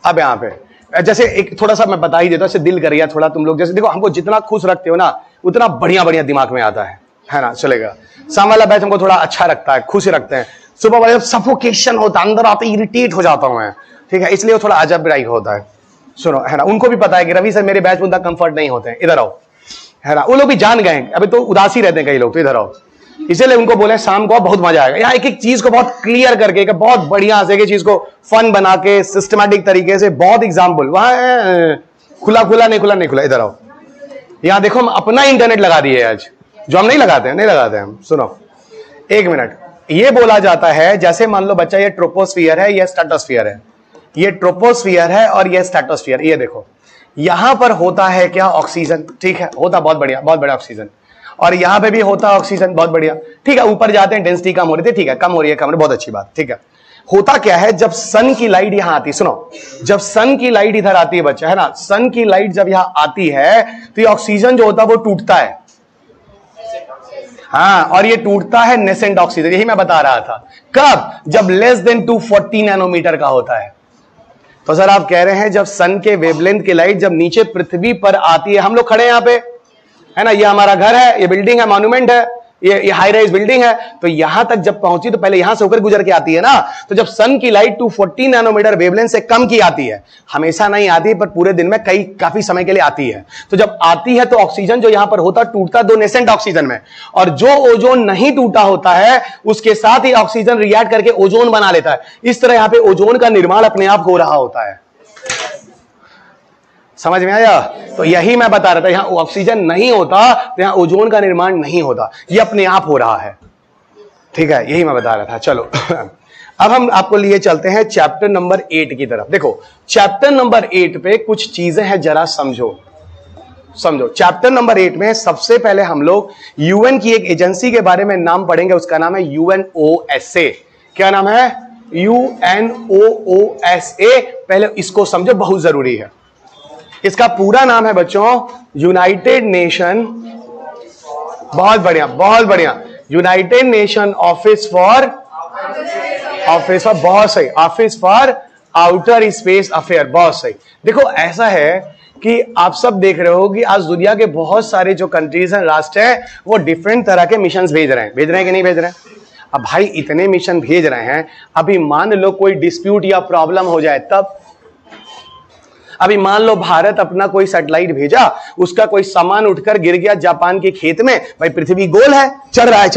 अब यहाँ पे जैसे एक थोड़ा सा मैं बता ही देता हूँ, इससे दिल कर गया थोड़ा। तुम लोग जैसे देखो, हमको जितना खुश रखते हो ना उतना बढ़िया बढ़िया दिमाग में आता है ना। चलेगा, सामने वाला बैच हमको थोड़ा अच्छा रखता है, खुश रखते हैं। सुबह वाले जब सफोकेशन होता है, अंदर आते इरिटेट हो जाता हूं मैं, ठीक है, इसलिए वो थोड़ा अजब ब्राइक होता है। सुनो है ना, उनको भी पता है कि रवि सर मेरे बैच में उतना कंफर्ट नहीं होते हैं, इधर आओ है ना, वो लोग भी जान गए अभी तो उदासी रहते हैं कई लोग, तो इधर आओ। इसलिए उनको बोले शाम को बहुत मजा आएगा, यहाँ एक एक चीज को बहुत क्लियर करके बहुत बढ़िया से चीज को फन बना के सिस्टमैटिक तरीके से, बहुत एग्जाम्पल। वहां खुला खुला नहीं खुला नहीं खुला, इधर आओ। यहां देखो हम अपना इंटरनेट लगा दिए आज, जो हम नहीं लगाते हैं हम। सुनो एक मिनट, ये बोला जाता है जैसे मान लो बच्चा ये ट्रोपोस्फियर है, ये स्ट्रेटोस्फियर है, ये ट्रोपोस्फियर है और ये स्ट्रेटोस्फियर। ये देखो यहां पर होता है क्या, ऑक्सीजन, ठीक है, होता बहुत बढ़िया ऑक्सीजन, और यहां पे भी होता ऑक्सीजन, बहुत बढ़िया, ठीक है। ऊपर जाते हैं डेंसिटी कम हो रही थी, ठीक है, कम हो रही है, बहुत अच्छी बात, ठीक है। होता क्या है, जब सन की लाइट यहां आती, सुनो, जब सन की लाइट इधर आती है बच्चा, है ना, सन की लाइट जब यहां आती है तो ये ऑक्सीजन जो होता है वो टूटता है, हाँ, और ये टूटता है नेसेंट ऑक्सीजन, यही मैं बता रहा था। कब, जब लेस देन 240 नैनोमीटर का होता है। तो सर आप कह रहे हैं जब सन के वेवलेंथ की लाइट जब नीचे पृथ्वी पर आती है, हम लोग खड़े हैं यहां पे, है ना, ये हमारा घर है, ये बिल्डिंग है, मॉन्यूमेंट है, ये हाई राइज बिल्डिंग है, तो यहां तक जब पहुंची तो पहले यहां से होकर गुजर के आती है ना। तो जब सन की लाइट 240 नैनोमीटर वेवलेंथ से कम की आती है, हमेशा नहीं आती पर पूरे दिन में काफी समय के लिए आती है, तो जब आती है तो ऑक्सीजन जो यहां पर होता टूटता दो नेसेंट ऑक्सीजन में, और जो ओजोन नहीं टूटा होता है उसके साथ ही ऑक्सीजन रिएक्ट करके ओजोन बना लेता है। इस तरह यहां पे ओजोन का निर्माण अपने आप हो रहा होता है। समझ में आया? तो यही मैं बता रहा था, यहां ऑक्सीजन नहीं होता तो यहां ओजोन का निर्माण नहीं होता, ये अपने आप हो रहा है, ठीक है, यही मैं बता रहा था। चलो अब हम आपको लिए चलते हैं चैप्टर नंबर 8 की तरफ। देखो चैप्टर नंबर 8 पे कुछ चीजें हैं, जरा समझो। चैप्टर नंबर 8 में सबसे पहले हम लोग यूएन की एक एजेंसी के बारे में नाम पढ़ेंगे, उसका नाम है UNOSA। क्या नाम है? UNOSA। पहले इसको समझो, बहुत जरूरी है। इसका पूरा नाम है बच्चों यूनाइटेड नेशन, बहुत बढ़िया, यूनाइटेड नेशन ऑफिस फॉर बहुत सही, office for outer space affair, बहुत सही। देखो ऐसा है कि आप सब देख रहे हो कि आज दुनिया के बहुत सारे जो कंट्रीज हैं, राष्ट्र हैं, वो डिफरेंट तरह के मिशन भेज रहे हैं कि नहीं भेज रहे हैं? अब भाई इतने मिशन भेज रहे हैं, अभी मान लो कोई डिस्प्यूट या प्रॉब्लम हो जाए तब, अभी मान लो भारत अपना कोई सैटेलाइट भेजा, उसका कोई सामान उठकर गिर गया जापान के खेत में, भाई पृथ्वी गोल है, चढ़ रहा है,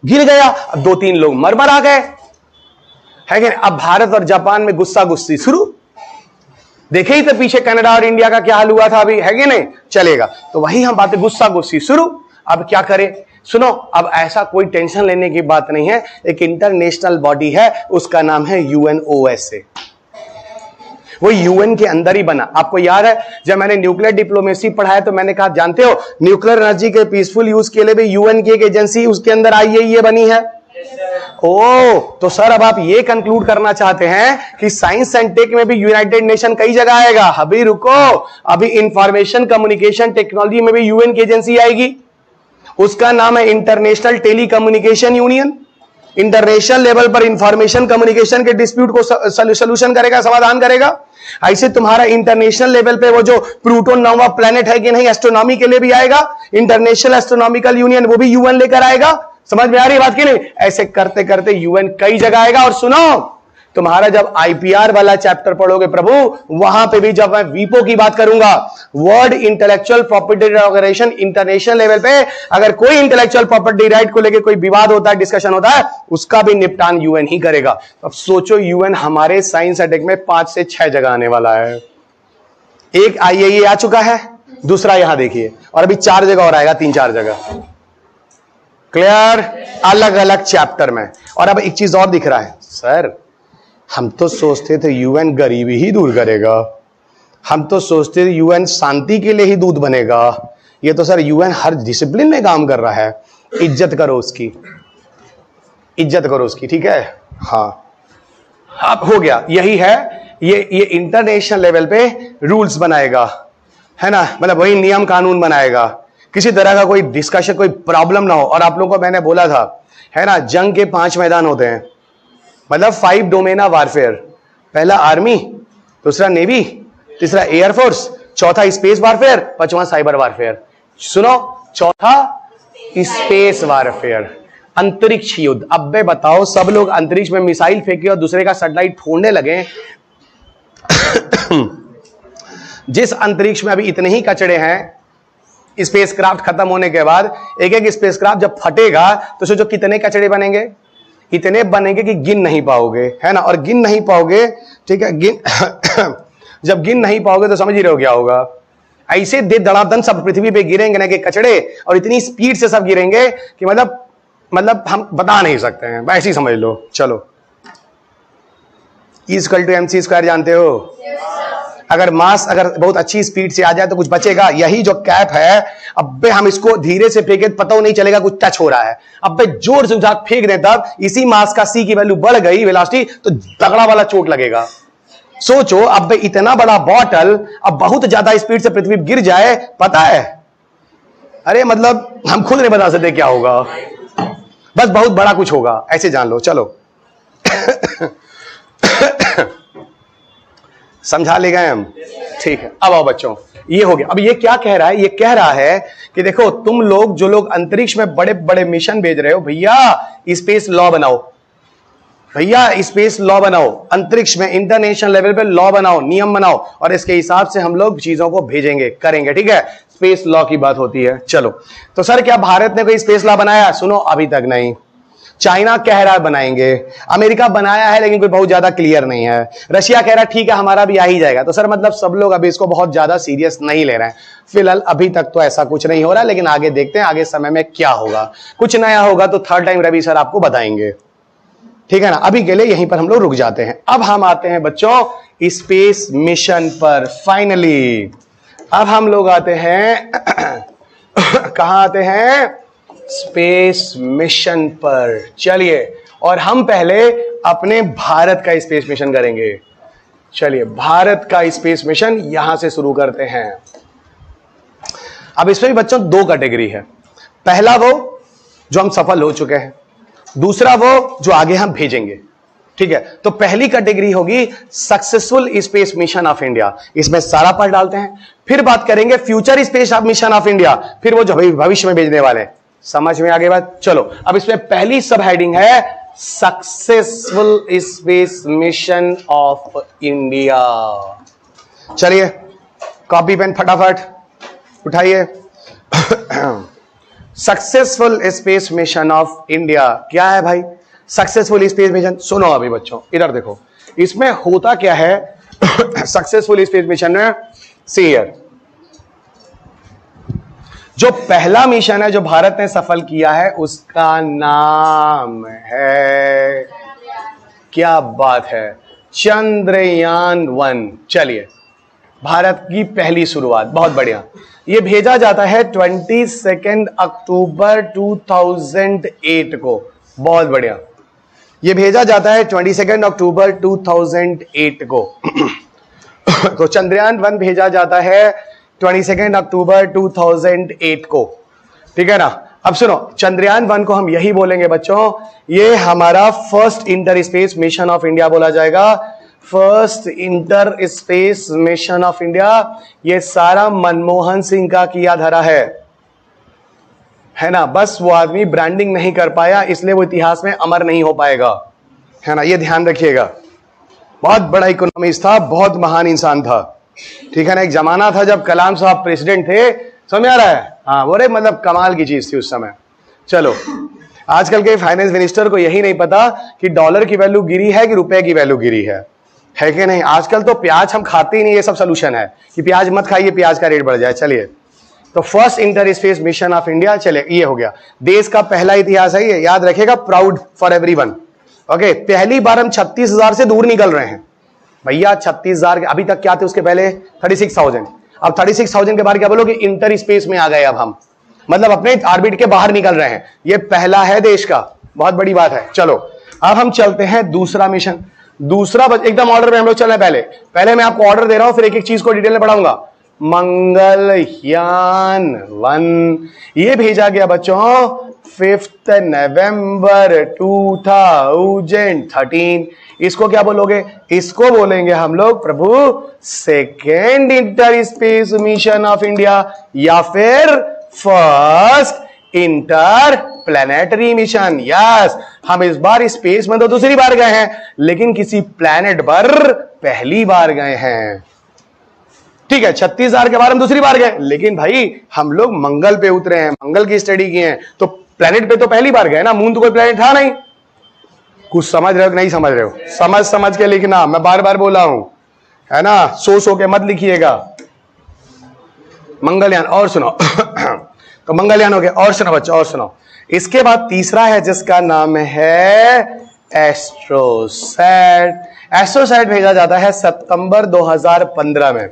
गिर गया, अब 2-3 लोग मर आ गए, है कि? अब भारत और जापान में गुस्सा गुस्सी शुरू, देखे ही तो पीछे कनाडा और इंडिया का क्या हाल हुआ था अभी, है कि नहीं? चलेगा, तो वही हम बातें, गुस्सा गुस्सी शुरू। अब क्या करें? सुनो, अब ऐसा कोई टेंशन लेने की बात नहीं है, एक इंटरनेशनल बॉडी है, उसका नाम है UNOSA। वो यूएन के अंदर ही बना। आपको याद है जब मैंने न्यूक्लियर डिप्लोमेसी पढ़ाया तो मैंने कहा, जानते हो न्यूक्लियर एनर्जी के पीसफुल यूज के लिए भी यूएन की एक एजेंसी उसके अंदर IAEA बनी है। ओ तो सर अब आप ये कंक्लूड करना चाहते हैं कि साइंस एंड टेक में भी यूनाइटेड नेशन कई जगह आएगा? अभी रुको, अभी इंफॉर्मेशन कम्युनिकेशन टेक्नोलॉजी में भी यूएन की एजेंसी आएगी, उसका नाम है international telecommunication union. International level पर इंफॉर्मेशन कम्युनिकेशन के डिस्प्यूट को सोल्यूशन करेगा, समाधान करेगा। ऐसे तुम्हारा इंटरनेशनल लेवल पे वो जो प्लूटो 9वां प्लेनेट है कि नहीं, एस्ट्रोनॉमी के लिए भी आएगा, इंटरनेशनल एस्ट्रोनॉमिकल यूनियन, वो भी यूएन लेकर आएगा। समझ में आ रही बात की नहीं? ऐसे करते करते यूएन कई जगह आएगा। और सुनो, तुम्हारा जब IPR वाला चैप्टर पढ़ोगे प्रभु, वहां पे भी जब मैं वीपो की बात करूंगा, world intellectual property organisation, international level पे अगर कोई इंटेलेक्चुअल प्रॉपर्टी राइट को लेकर कोई विवाद होता है, डिस्कशन होता है, उसका भी निपटान यूएन ही करेगा। अब सोचो, यूएन हमारे साइंस अटैक में 5 से 6 जगह आने वाला है। एक IAEA आ चुका है, दूसरा यहां देखिए, और अभी 4 जगह और आएगा, 3-4 जगह। क्लियर? अलग अलग चैप्टर में। और अब एक चीज और दिख रहा है, सर हम तो सोचते थे यूएन गरीबी ही दूर करेगा, हम तो सोचते थे यूएन शांति के लिए ही दूत बनेगा, ये तो सर यूएन हर डिसिप्लिन में काम कर रहा है। इज्जत करो उसकी, इज्जत करो उसकी, ठीक है? हाँ, अब हो गया, यही है, ये इंटरनेशनल लेवल पे रूल्स बनाएगा, है ना, मतलब वही नियम कानून बनाएगा, किसी तरह का कोई डिस्कशन, कोई प्रॉब्लम ना हो। और आप लोगों को मैंने बोला था, है ना, जंग के 5 मैदान होते हैं, मतलब 5 डोमेना वारफेयर। पहला आर्मी, दूसरा नेवी, तीसरा एयरफोर्स, चौथा स्पेस वारफेयर, 5वां साइबर वारफेयर। सुनो, चौथा स्पेस वारफेयर, अंतरिक्ष युद्ध। अब बे बताओ, सब लोग अंतरिक्ष में मिसाइल फेंके और दूसरे का सैटेलाइट फोड़ने लगे जिस अंतरिक्ष में अभी इतने ही कचड़े हैं, स्पेसक्राफ्ट खत्म होने के बाद एक एक स्पेसक्राफ्ट जब फटेगा तो सोचो कितने कचड़े बनेंगे, इतने बनेंगे कि गिन नहीं पाओगे, है ना। और गिन नहीं पाओगे, ठीक है, जब गिन नहीं पाओगे तो समझ ही रहे हो क्या होगा। ऐसे दे धड़ाधन सब पृथ्वी पे गिरेंगे ना कि कचड़े, और इतनी स्पीड से सब गिरेंगे कि मतलब हम बता नहीं सकते हैं, वैसे ही समझ लो। चलो, E=mc² जानते हो? अगर मास अगर बहुत अच्छी स्पीड से आ जाए तो कुछ बचेगा? यही जो कैप है, अबे हम इसको धीरे से फेंके पता नहीं चलेगा कुछ टच हो रहा है, अबे जोर से उठा फेंक दें तब इसी मास का C की वैल्यू बढ़ गई, वेलोसिटी, तो तगड़ा वाला चोट लगेगा। सोचो, अबे इतना बड़ा बॉटल अब बहुत ज्यादा स्पीड से पृथ्वी गिर जाए, पता है, अरे मतलब हम खुद नहीं बता सकते क्या होगा, बस बहुत बड़ा कुछ होगा, ऐसे जान लो। चलो समझा ले गए हम, ठीक है। अब आओ बच्चों, ये हो गया। अब ये क्या कह रहा है? ये कह रहा है कि देखो तुम लोग जो लोग अंतरिक्ष में बड़े बड़े मिशन भेज रहे हो, भैया स्पेस लॉ बनाओ, भैया स्पेस लॉ बनाओ, अंतरिक्ष में इंटरनेशनल लेवल पे लॉ बनाओ, नियम बनाओ, और इसके हिसाब से हम लोग चीजों को भेजेंगे, करेंगे, ठीक है। स्पेस लॉ की बात होती है। चलो, तो सर क्या भारत ने कोई स्पेस लॉ बनाया? सुनो, अभी तक नहीं। चाइना कह रहा है बनाएंगे, अमेरिका बनाया है लेकिन कोई बहुत ज्यादा क्लियर नहीं है, रशिया कह रहा है ठीक है हमारा भी आ ही जाएगा। तो सर मतलब सब लोग अभी इसको बहुत ज्यादा सीरियस नहीं ले रहे हैं फिलहाल, अभी तक तो ऐसा कुछ नहीं हो रहा, लेकिन आगे देखते हैं आगे समय में क्या होगा, कुछ नया होगा तो थर्ड टाइम रवि सर आपको बताएंगे, ठीक है ना। अभी के लिए यहीं पर हम लोग रुक जाते हैं। अब हम आते हैं बच्चों स्पेस मिशन पर। फाइनली अब हम लोग आते हैं कहां आते हैं? स्पेस मिशन पर। चलिए, और हम पहले अपने भारत का स्पेस मिशन करेंगे। चलिए, भारत का स्पेस मिशन यहां से शुरू करते हैं। अब इसमें भी बच्चों दो कैटेगरी है, पहला वो जो हम सफल हो चुके हैं, दूसरा वो जो आगे हम भेजेंगे, ठीक है। तो पहली कैटेगरी होगी successful space mission of India, इसमें सारा पार्ट डालते हैं। फिर बात करेंगे future space mission of India, फिर वो जो भविष्य में भेजने वाले, समझ में आगे बात। चलो, अब इसमें पहली सब हेडिंग है successful space mission of India. चलिए कॉपी पेन फटाफट उठाइए। Successful space mission of India क्या है भाई? सक्सेसफुल स्पेस मिशन, सुनो अभी बच्चों, इधर देखो, इसमें होता क्या है सक्सेसफुल स्पेस मिशन में। सी हियर, जो पहला मिशन है जो भारत ने सफल किया है उसका नाम है, क्या बात है, चंद्रयान-1। चलिए, भारत की पहली शुरुआत, बहुत बढ़िया। ये भेजा जाता है 22 अक्टूबर 2008 को, बहुत बढ़िया। ये भेजा जाता है 22 अक्टूबर 2008 को। तो चंद्रयान-1 भेजा जाता है 22 अक्टूबर 2008 को, ठीक है ना। अब सुनो, चंद्रयान-1 को हम यही बोलेंगे बच्चों, ये हमारा first inter space mission of India बोला जाएगा। First inter space mission of India, ये सारा मनमोहन सिंह का किया धरा है ना। बस वो आदमी ब्रांडिंग नहीं कर पाया, इसलिए वो इतिहास में अमर नहीं हो पाएगा, है ना, ये ध्यान रखिएगा। बहुत बड़ा इकोनॉमिस्ट था, बहुत महान इंसान था, ठीक है ना। एक जमाना था जब कलाम साहब प्रेसिडेंट थे, समझ आ रहा है? हाँ, बोले मतलब कमाल की चीज थी उस समय। चलो, आजकल के फाइनेंस मिनिस्टर को यही नहीं पता कि डॉलर की वैल्यू गिरी है कि रुपए की वैल्यू गिरी है कि नहीं। आजकल तो प्याज हम खाते ही नहीं, ये सब सोल्यूशन है कि प्याज मत खाइए, प्याज का रेट बढ़ जाए। चलिए, तो first inter space mission of India, चले ये हो गया। देश का पहला इतिहास है ये, याद रखेगा, प्राउड फॉर एवरीवन। ओके, पहली बार हम 36,000 से दूर निकल रहे हैं भैया। 36,000 अभी तक क्या थे उसके पहले? 36,000। अब 36,000 के बाद क्या बोलोगे? इंटर स्पेस में आ गए अब हम, मतलब अपने ऑर्बिट के बाहर निकल रहे हैं। ये पहला है देश का, बहुत बड़ी बात है। चलो, अब हम चलते हैं दूसरा मिशन। दूसरा एकदम ऑर्डर में हम लोग चल रहे हैं। पहले मैं आपको ऑर्डर दे रहा हूं, फिर एक एक चीज को डिटेल में पढ़ाऊंगा। मंगलयान-1 ये भेजा गया बच्चों 5 नवंबर 2013। इसको क्या बोलोगे? इसको बोलेंगे हम लोग प्रभु second inter space mission of India, या फिर first interplanetary mission. Yes, हम इस बार स्पेस में तो दूसरी बार गए हैं, लेकिन किसी प्लैनेट पर पहली बार गए हैं। ठीक है, 36,000 के बार हम दूसरी बार गए, लेकिन भाई हम लोग मंगल पे उतरे हैं, मंगल की स्टडी की है, तो प्लेनेट पे तो पहली बार गए ना, मून तो कोई प्लेनेट था नहीं। कुछ समझ रहे हो कि नहीं समझ रहे हो? समझ के लिखना, मैं बार बार बोला हूं, है ना, सो के मत लिखिएगा। मंगलयान, और सुनो तो मंगलयान हो गया, और सुनो बच्चों, और सुनो। इसके बाद तीसरा है जिसका नाम है एस्ट्रोसैट। एस्ट्रोसैट भेजा जाता है सितंबर 2015 में,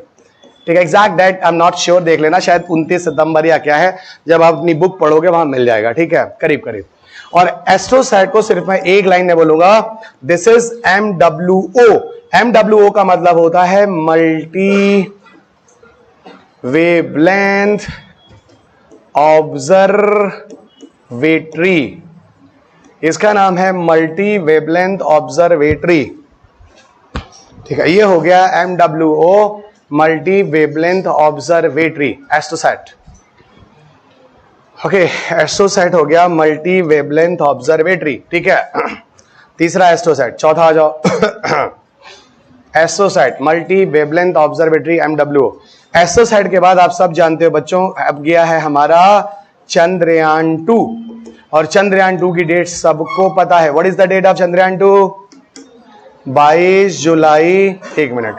ठीक है। Exact date I am not sure, देख लेना, शायद 29 सितंबर या क्या है, जब आप अपनी बुक पढ़ोगे वहां मिल जाएगा, ठीक है, करीब करीब। और एस्ट्रोसैट को सिर्फ मैं एक लाइन में बोलूंगा, दिस इज MWO। MWO का मतलब होता है मल्टी वेवलेंथ ऑब्जर्वेटरी। इसका नाम है मल्टी वेवलेंथ ऑब्जर्वेटरी, ठीक है। ये हो गया MWO, multi wavelength observatory, AstroSat. Okay, AstroSat हो गया मल्टी वेवलेंथ ऑब्जर्वेटरी, ठीक है। तीसरा एस्ट्रोसैट, चौथा आ जाओ AstroSat multi wavelength observatory MWO। AstroSat के बाद आप सब जानते हो बच्चों, अब गया है हमारा चंद्रयान 2, और चंद्रयान 2 की डेट सबको पता है। What is the date of Chandrayaan 2? 22 जुलाई, एक मिनट,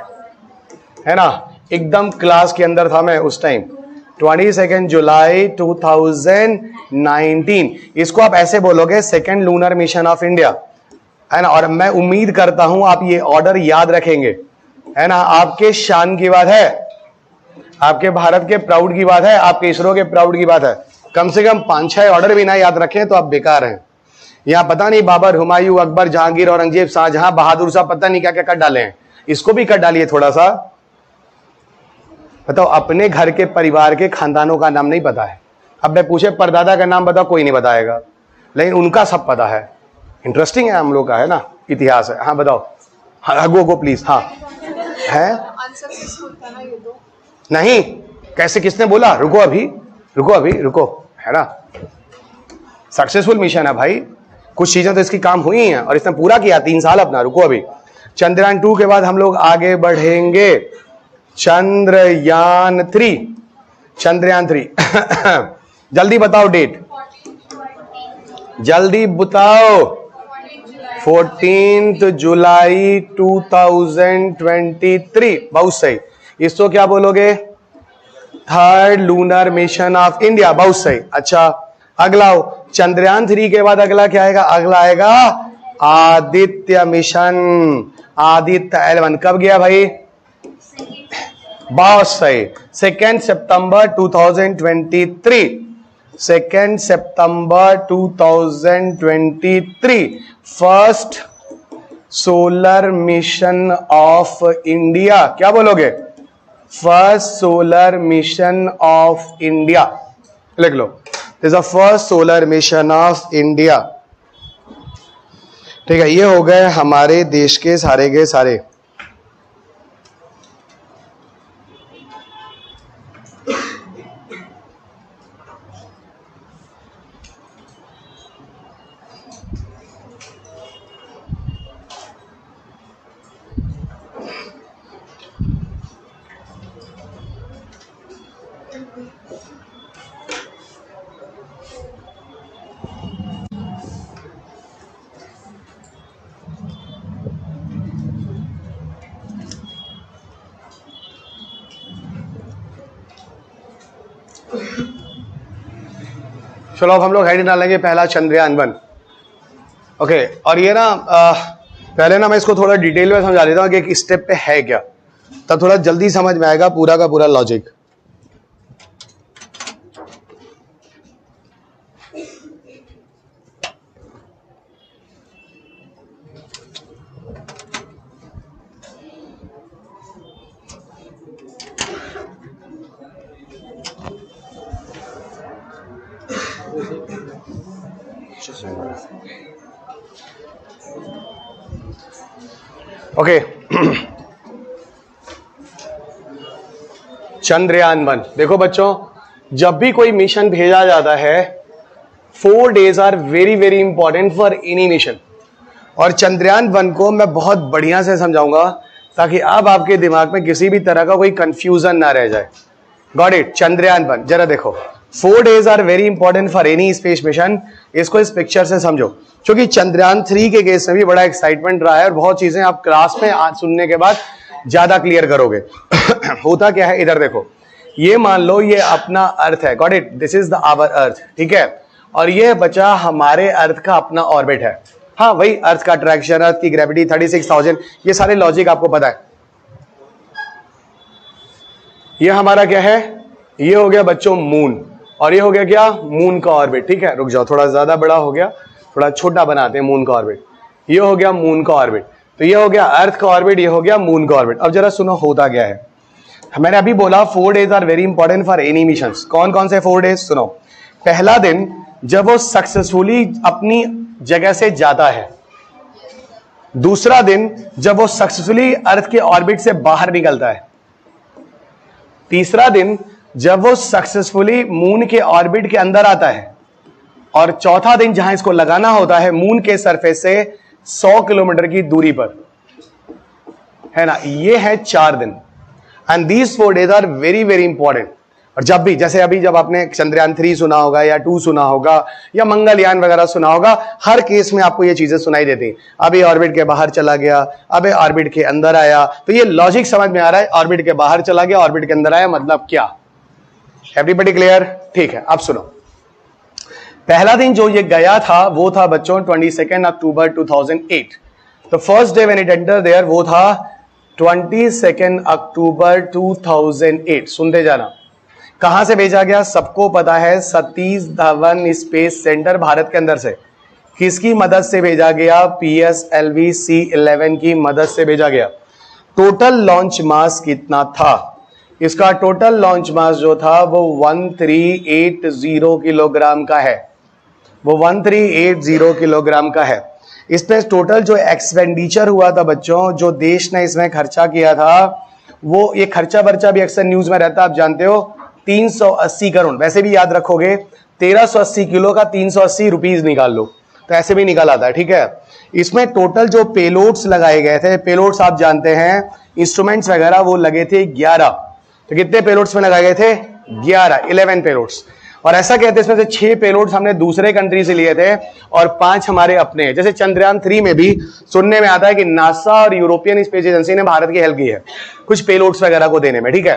है ना, एकदम क्लास के अंदर था मैं उस टाइम, 22 जुलाई 2019। इसको आप ऐसे बोलोगे, second lunar mission of India, है ना। और मैं उम्मीद करता हूं आप ये ऑर्डर याद रखेंगे, है ना। आपके शान की बात है, आपके भारत के प्राउड की बात है, आपके इसरो के प्राउड की बात है। कम से कम 5-6 ऑर्डर भी ना याद रखें तो आप बेकार हैं। यहां पता नहीं बाबर, हुमायूं, अकबर, जहांगीर, औरंगजेब, शाहजहां, बहादुर साहब पता नहीं क्या क्या कर डाले हैं, इसको भी कर डालिए थोड़ा सा। बताओ, अपने घर के परिवार के खानदानों का नाम नहीं पता है। अब मैं पूछे परदादा का नाम बताओ, कोई नहीं बताएगा, लेकिन उनका सब पता है। इंटरेस्टिंग है हम लोग का, है ना, इतिहास है। हाँ बताओ, हाँ गो प्लीज। हाँ है नहीं, कैसे, किसने बोला? रुको अभी, रुको, है ना। सक्सेसफुल मिशन है भाई, कुछ चीजें तो इसकी काम हुई हैं और इसने पूरा किया 3 साल अपना। रुको अभी, चंद्रयान 2 के बाद हम लोग आगे बढ़ेंगे चंद्रयान 3। जल्दी बताओ डेट, जल्दी बताओ। 14 जुलाई 2023, बहुत सही। इसको क्या बोलोगे? Third lunar mission of India, बहुत सही। अच्छा, अगला हो, चंद्रयान 3 के बाद अगला क्या आएगा? अगला आएगा आदित्य मिशन, आदित्य L1। कब गया भाई? बहुत सही, 2 सितंबर 2023, 2 सितंबर 2023, first solar mission of India. क्या बोलोगे? First solar mission of India, लिख लो, this is the first solar mission of India, ठीक है। ये हो गए हमारे देश के सारे। चलो अब हम लोग हेड डालेंगे पहला चंद्रयान 1। ओके, और ये ना पहले ना मैं इसको थोड़ा डिटेल में समझा देता हूँ कि एक स्टेप पे है क्या, तब थोड़ा जल्दी समझ में आएगा पूरा का पूरा लॉजिक। ओके, चंद्रयान 1। देखो बच्चों, जब भी कोई मिशन भेजा जाता है 4 days are very very important for any mission. और चंद्रयान 1 को मैं बहुत बढ़िया से समझाऊंगा। ताकि अब आपके दिमाग में किसी भी तरह का कोई कंफ्यूजन ना रह जाए। Got it. चंद्रयान-1 जरा देखो, 4 days are very important for any space mission. इसको इस पिक्चर से समझो, क्योंकि चंद्रयान-3 के केस में भी बड़ा एक्साइटमेंट रहा है और बहुत चीजें आप क्लास में आज सुनने के बाद ज्यादा क्लियर करोगे। होता क्या है, इधर देखो, ये मान लो ये अपना अर्थ है। Got it. This is the our earth, ठीक है। और ये बचा हमारे अर्थ का अपना ऑर्बिट है। हाँ, वही अर्थ का अट्रैक्शन, अर्थ की ग्रेविटी 36,000, ये सारे लॉजिक आपको पता है। ये हमारा क्या है, ये हो गया बच्चों मून, और ये हो गया क्या, मून का ऑर्बिट। ठीक है, रुक जाओ, थोड़ा ज्यादा बड़ा हो गया, थोड़ा छोटा बनाते हैं मून का ऑर्बिट। ये हो गया मून का ऑर्बिट, तो ये हो गया अर्थ का ऑर्बिट, ये हो गया मून का ऑर्बिट। अब जरा सुनो होता क्या है। मैंने अभी बोला 4 days are very important for any missions. कौन कौन से 4 days सुनो। पहला दिन जब वो सक्सेसफुली अपनी जगह से जाता है, दूसरा दिन जब वो सक्सेसफुली अर्थ के ऑर्बिट से बाहर निकलता है, तीसरा दिन जब वो सक्सेसफुली मून के ऑर्बिट के अंदर आता है, और चौथा दिन जहां इसको लगाना होता है मून के सरफेस से 100 किलोमीटर की दूरी पर, है ना। ये है 4 दिन, and these 4 days are very very important. और जब भी, जैसे अभी जब आपने चंद्रयान-3 सुना होगा या 2 सुना होगा या मंगलयान वगैरह सुना होगा, हर केस में आपको ये चीजें सुनाई देती। अब ये ऑर्बिट के बाहर चला गया, अब ये ऑर्बिट के अंदर आया, तो ये लॉजिक समझ में आ रहा है। ऑर्बिट के बाहर चला गया, ऑर्बिट के अंदर आया, मतलब क्या। Everybody clear? ठीक है, अब सुनो। पहला दिन जो ये गया था वो था बच्चों 22 अक्टूबर 2008। तो first day when it enter there वो था 22 अक्टूबर 2008। सुनते जाना। कहां से भेजा गया सबको पता है, सतीश धवन स्पेस सेंटर भारत के अंदर से। किसकी मदद से भेजा गया, PSLV C11 की मदद से भेजा गया। टोटल लॉन्च मास कितना था, इसका टोटल लॉन्च मास जो था वो 1380 किलोग्राम का है, वो 1380 किलोग्राम का है। इसमें टोटल जो एक्सपेंडिचर हुआ था बच्चों, जो देश ने इसमें खर्चा किया था, वो ये खर्चा बर्चा भी अक्सर न्यूज में रहता है, आप जानते हो, 380 करोड़। वैसे भी याद रखोगे 1380 किलो का 380 रुपीज निकाल लो, तो ऐसे भी निकाल आता है। ठीक है, इसमें टोटल जो पेलोड्स लगाए गए थे, पेलोड्स आप जानते हैं इंस्ट्रूमेंट्स वगैरह, वो लगे थे 11। तो कितने पेलोड्स में लगाए गए थे, 11 पेलोड्स। और ऐसा कहते हैं इसमें से 6 पेलोड्स हमने दूसरे कंट्री से लिए थे और 5 हमारे अपने हैं। जैसे चंद्रयान-3 में भी सुनने में आता है कि नासा और यूरोपियन स्पेस एजेंसी ने भारत की हेल्प की है कुछ पेलोड्स वगैरह को देने में। ठीक है,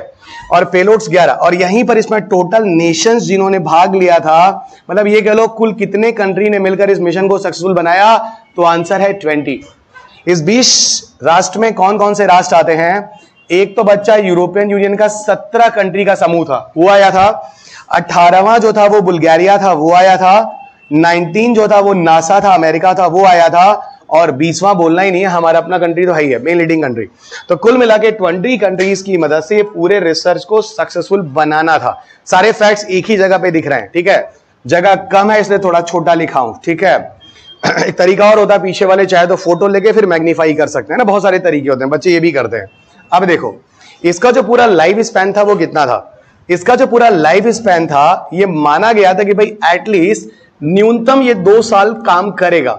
और पेलोड्स 11, और यहीं पर इसमें टोटल नेशंस जिन्होंने भाग लिया था, मतलब ये कह लो कुल कितने कंट्री ने मिलकर इस मिशन को सक्सेसफुल बनाया, तो आंसर है 20। इस 20 राष्ट्र में कौन कौन से राष्ट्र आते हैं, एक तो बच्चा यूरोपियन यूनियन का 17 कंट्री का समूह था, वो आया था। 18वां जो था वो बुल्गारिया था, वो आया था। 19 जो था वो नासा था, अमेरिका था, वो आया था। और 20वां बोलना ही नहीं है, हमारा अपना कंट्री तो है ही है, मेन लीडिंग कंट्री। तो कुल मिला के 20 कंट्रीज की मदद से पूरे रिसर्च को सक्सेसफुल बनाना था। सारे फैक्ट्स एक ही जगह पे दिख रहे हैं। ठीक है, जगह कम है इसलिए थोड़ा छोटा लिखा हूं। ठीक है, एक तरीका और होता है, पीछे वाले चाहे तो फोटो लेके फिर मैग्नीफाई कर सकते हैं ना, बहुत सारे तरीके होते हैं, बच्चे ये भी करते हैं। अब देखो, इसका जो पूरा लाइफ स्पैन था वो कितना था, इसका जो पूरा लाइफ स्पैन था, ये माना गया था कि भाई एटलीस्ट न्यूनतम ये 2 साल काम करेगा,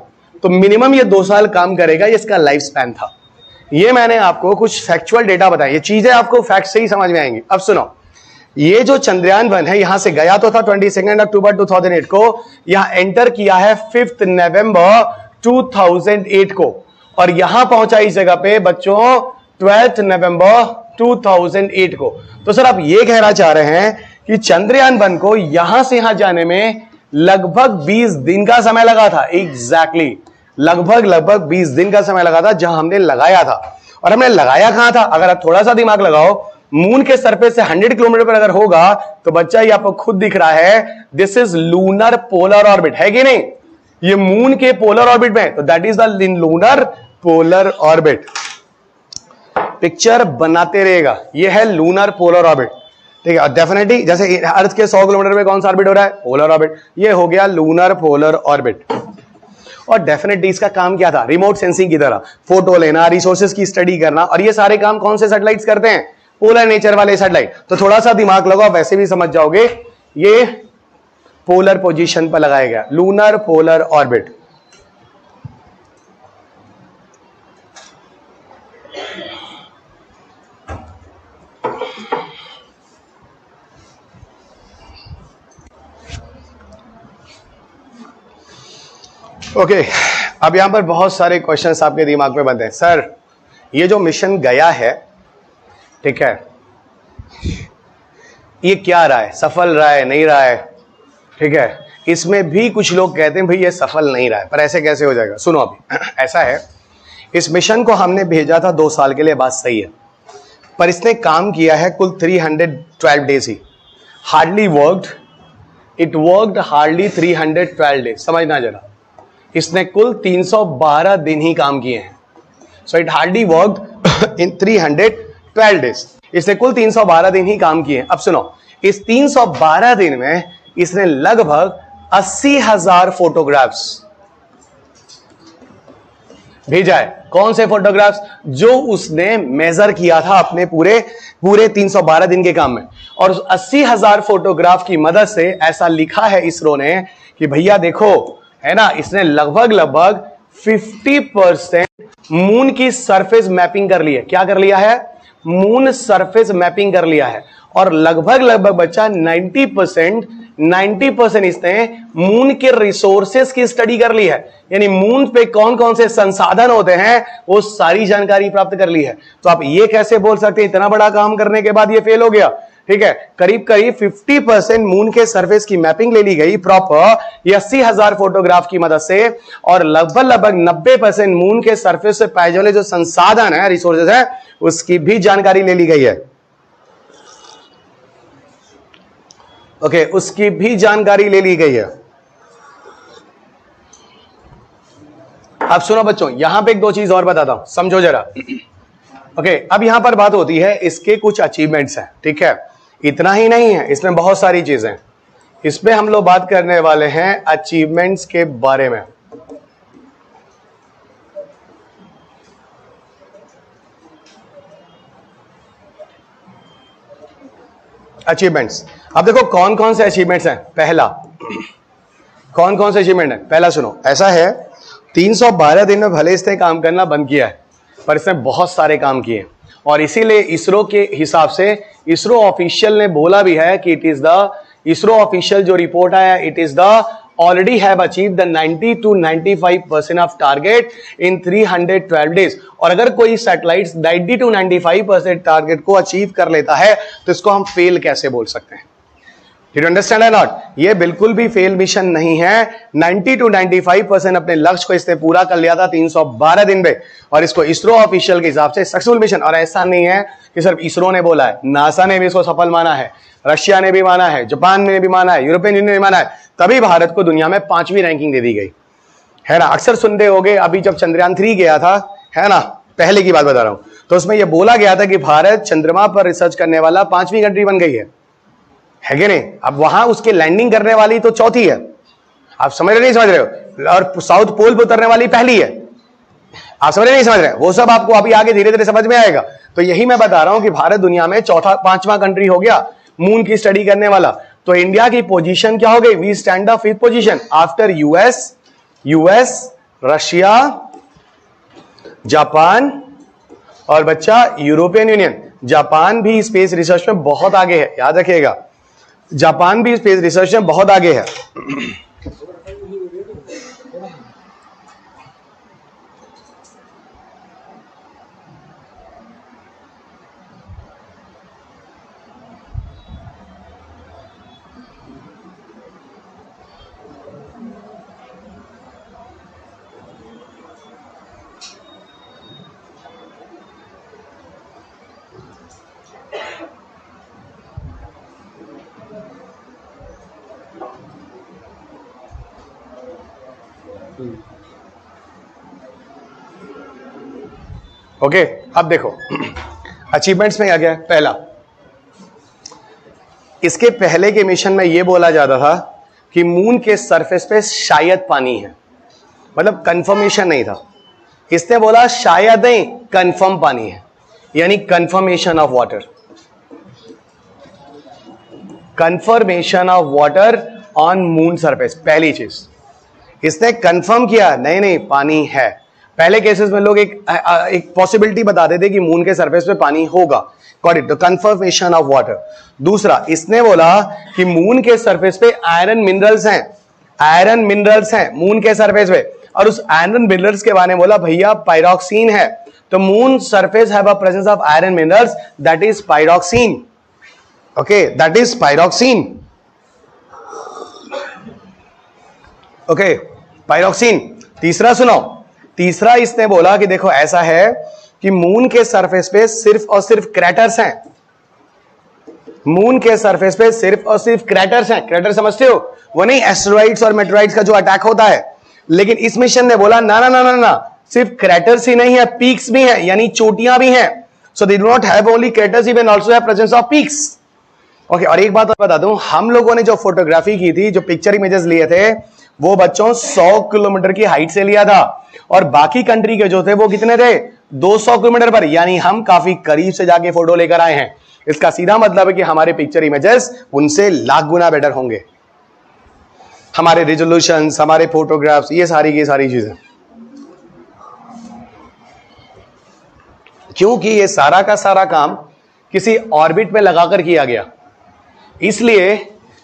तो मिनिमम ये 2 साल काम करेगा, ये इसका लाइफ स्पैन था। ये मैंने आपको कुछ फैक्चुअल डेटा बताया, ये चीजें आपको फैक्ट से ही समझ में आएंगी। अब सुनो, ये जो चंद्रयान-1 है यहां से गया तो था 22 अक्टूबर 2008 को, यहां एंटर किया है 5 नवंबर 2008 को, और यहां पहुंचा इस जगह पे बच्चों 12 नवंबर 2008 को। तो सर आप ये कहना चाह रहे हैं कि चंद्रयान-1 को यहां से यहां जाने में लगभग 20 दिन का समय लगा था। एग्जैक्टली, लगभग 20 दिन का समय लगा था, जहां हमने लगाया था। और हमने लगाया कहां था, अगर आप थोड़ा सा दिमाग लगाओ, मून के सरफेस से 100 किलोमीटर पर अगर होगा तो बच्चा ये आपको खुद दिख रहा है, this is lunar polar orbit, है कि नहीं, ये मून के पोलर ऑर्बिट में, तो that is the lunar polar orbit. Picture बनाते रहेगा, ये है लूनर पोलर ऑर्बिट। ठीक है, डेफिनेटली जैसे अर्थ के 100 किलोमीटर में कौन सा ऑर्बिट हो रहा है, पोलर ऑर्बिट, ये हो गया लूनर पोलर ऑर्बिट। और डेफिनेटली इसका काम क्या था, रिमोट सेंसिंग की तरह फोटो लेना, रिसोर्सेज की स्टडी करना, और ये सारे काम कौन से सैटेलाइट्स करते हैं, पोलर नेचर वाले सैटेलाइट। तो थोड़ा सा दिमाग लगाओ, वैसे भी समझ जाओगे, ये पोलर पोजीशन पर लगाया गया, लूनर पोलर ऑर्बिट। ओके, अब यहां पर बहुत सारे क्वेश्चंस आपके दिमाग में बनते हैं। सर ये जो मिशन गया है, ठीक है, ये क्या रहा है, सफल रहा है, नहीं रहा है, ठीक है। इसमें भी कुछ लोग कहते हैं भाई ये सफल नहीं रहा है, पर ऐसे कैसे हो जाएगा? सुनो अभी ऐसा है, इस मिशन को हमने भेजा था 2 साल के लिए, बात सही है, पर इसने काम किया है कुल 312 days he. Hardly worked, it worked hardly 312 days. समझना जरा, इसने कुल 312 दिन ही काम किए हैं। So it hardly worked in 312 days. इसने कुल 312 दिन ही काम किए हैं। अब सुनो, इस 312 दिन में इसने लगभग 80,000 फोटोग्राफ्स भेजा है। कौन से फोटोग्राफ्स? जो उसने मेजर किया था अपने पूरे 312 दिन के काम में। और उस 80,000 फोटोग्राफ की मदद से ऐसा लिखा है इसरो ने कि भैया देखो, है ना, इसने लगभग 50% मून की सरफेस मैपिंग कर ली है। क्या कर लिया है? मून सरफेस मैपिंग कर लिया है। और लगभग बच्चा 90% इसने मून के रिसोर्सेस की स्टडी कर ली है। यानी मून पे कौन कौन से संसाधन होते हैं वो सारी जानकारी प्राप्त कर ली है। तो आप ये कैसे बोल सकते हैं इतना बड़ा काम करने के बाद ये फेल हो गया? ठीक है, करीब 50% मून के सरफेस की मैपिंग ले ली गई प्रॉपर, ये 80,000 फोटोग्राफ की मदद से। और लगभग 90% मून के सरफेस से पाए जाने जो संसाधन है, रिसोर्सेज है, उसकी भी जानकारी ले ली गई है। ओके, उसकी भी जानकारी ले ली गई है। अब सुनो बच्चों, यहां पे 1-2 चीज और बताता हूं, समझो जरा। ओके, अब यहां पर बात होती है इसके कुछ अचीवमेंट्स हैं, ठीक है। इतना ही नहीं है, इसमें बहुत सारी चीजें। इसमें हम लोग बात करने वाले हैं अचीवमेंट्स के बारे में। अचीवमेंट्स, अब देखो कौन कौन से अचीवमेंट्स हैं। पहला, कौन कौन से अचीवमेंट है? पहला सुनो, ऐसा है 312 दिन में भले इसने काम करना बंद किया है, पर इसने बहुत सारे काम किए। और इसीलिए इसरो के हिसाब से, इसरो ऑफिशियल ने बोला भी है कि it is the, ISRO official जो रिपोर्ट आया, it is the already have achieved the 90 to 95% of target in 312 days। और अगर कोई सैटेलाइट 90 to 95% टारगेट को अचीव कर लेता है तो इसको हम फेल कैसे बोल सकते हैं? Did you understand or not? ये बिल्कुल भी फेल मिशन नहीं है। 90 to 95% अपने लक्ष्य को इसने पूरा कर लिया था 312 दिन में, और इसको इसरो ऑफिशियल के हिसाब से सक्सेसफुल मिशन। और ऐसा नहीं है कि सिर्फ इसरो ने बोला है, नासा ने भी इसको सफल माना है, रशिया ने भी माना है, जापान ने भी माना है, यूरोपियन यूनियन ने भी माना है, तभी भारत को दुनिया में 5वीं रैंकिंग दे दी गई है ना। अक्सर सुनते होगे, अभी जब चंद्रयान 3 गया था, है ना, पहले की बात बता रहा हूं, तो उसमें यह बोला गया था कि भारत चंद्रमा पर रिसर्च करने वाला 5वीं कंट्री बन गई है कि नहीं? अब वहां उसके लैंडिंग करने वाली तो 4थी है। आप समझ रहे नहीं समझ रहे हो? और साउथ पोल पर उतरने वाली पहली है। आप समझ रहे नहीं समझ रहे? वो सब आपको अभी आगे धीरे धीरे समझ में आएगा। तो यही मैं बता रहा हूं कि भारत दुनिया में 5वां कंट्री हो गया मून की स्टडी करने वाला। तो इंडिया की पोजीशन क्या हो गई? We stand the 5th position after US, Russia, Japan और बच्चा यूरोपियन यूनियन। जापान भी स्पेस रिसर्च में बहुत आगे है, याद रखिएगा, जापान भी स्पेस रिसर्च में बहुत आगे है। ओके, अब देखो अचीवमेंट्स में क्या क्या है। पहला, इसके पहले के मिशन में यह बोला जाता था कि मून के सरफेस पे शायद पानी है, मतलब कंफर्मेशन नहीं था। इसने बोला शायद नहीं, कंफर्म पानी है, यानी confirmation of water, confirmation of water on moon surface. पहली चीज इसने कंफर्म किया, नहीं नहीं पानी है। पहले केसेस में लोग एक पॉसिबिलिटी बताते थे कि मून के सरफेस पे पानी होगा, got it, the confirmation of water. दूसरा, इसने बोला कि मून के सरफेस पे आयरन मिनरल्स हैं, आयरन मिनरल्स हैं मून के सरफेस पे। और उस आयरन मिनरल्स के बारे में बोला भैया पायरोक्सिन है। तो moon surface have a presence of iron minerals, that is pyroxene. Okay, that is pyroxene. Okay, pyroxene. तीसरा सुनो, तीसरा इसने बोला कि देखो ऐसा है कि मून के सरफेस पे सिर्फ और सिर्फ क्रैटर्स हैं। मून के सरफेस पे सिर्फ और सिर्फ क्रैटर्स हैं। क्रैटर समझते हो, वो नहीं एस्टेरॉइड्स और मेटेरॉइड्स का जो अटैक होता है। लेकिन इस मिशन ने बोला ना ना ना ना ना, सिर्फ क्रैटर्स ही नहीं है, पीक्स भी हैं, यानी चोटियां भी हैं। So they do not have only craters, even also have presence of peaks. Okay, और एक बात और बता दूं, हम लोगों ने जो फोटोग्राफी की थी, जो पिक्चर इमेजेस लिए थे, वो बच्चों 100 किलोमीटर की हाइट से लिया था, और बाकी कंट्री के जो थे वो कितने थे, 200 किलोमीटर पर, यानी हम काफी करीब से जाके फोटो लेकर आए हैं। इसका सीधा मतलब है कि हमारे पिक्चर इमेजेस उनसे लाख गुना बेटर होंगे, हमारे रिजोल्यूशंस, हमारे फोटोग्राफ्स, ये सारी की सारी चीजें, क्योंकि ये सारा का सारा काम किसी ऑर्बिट में लगाकर किया गया। इसलिए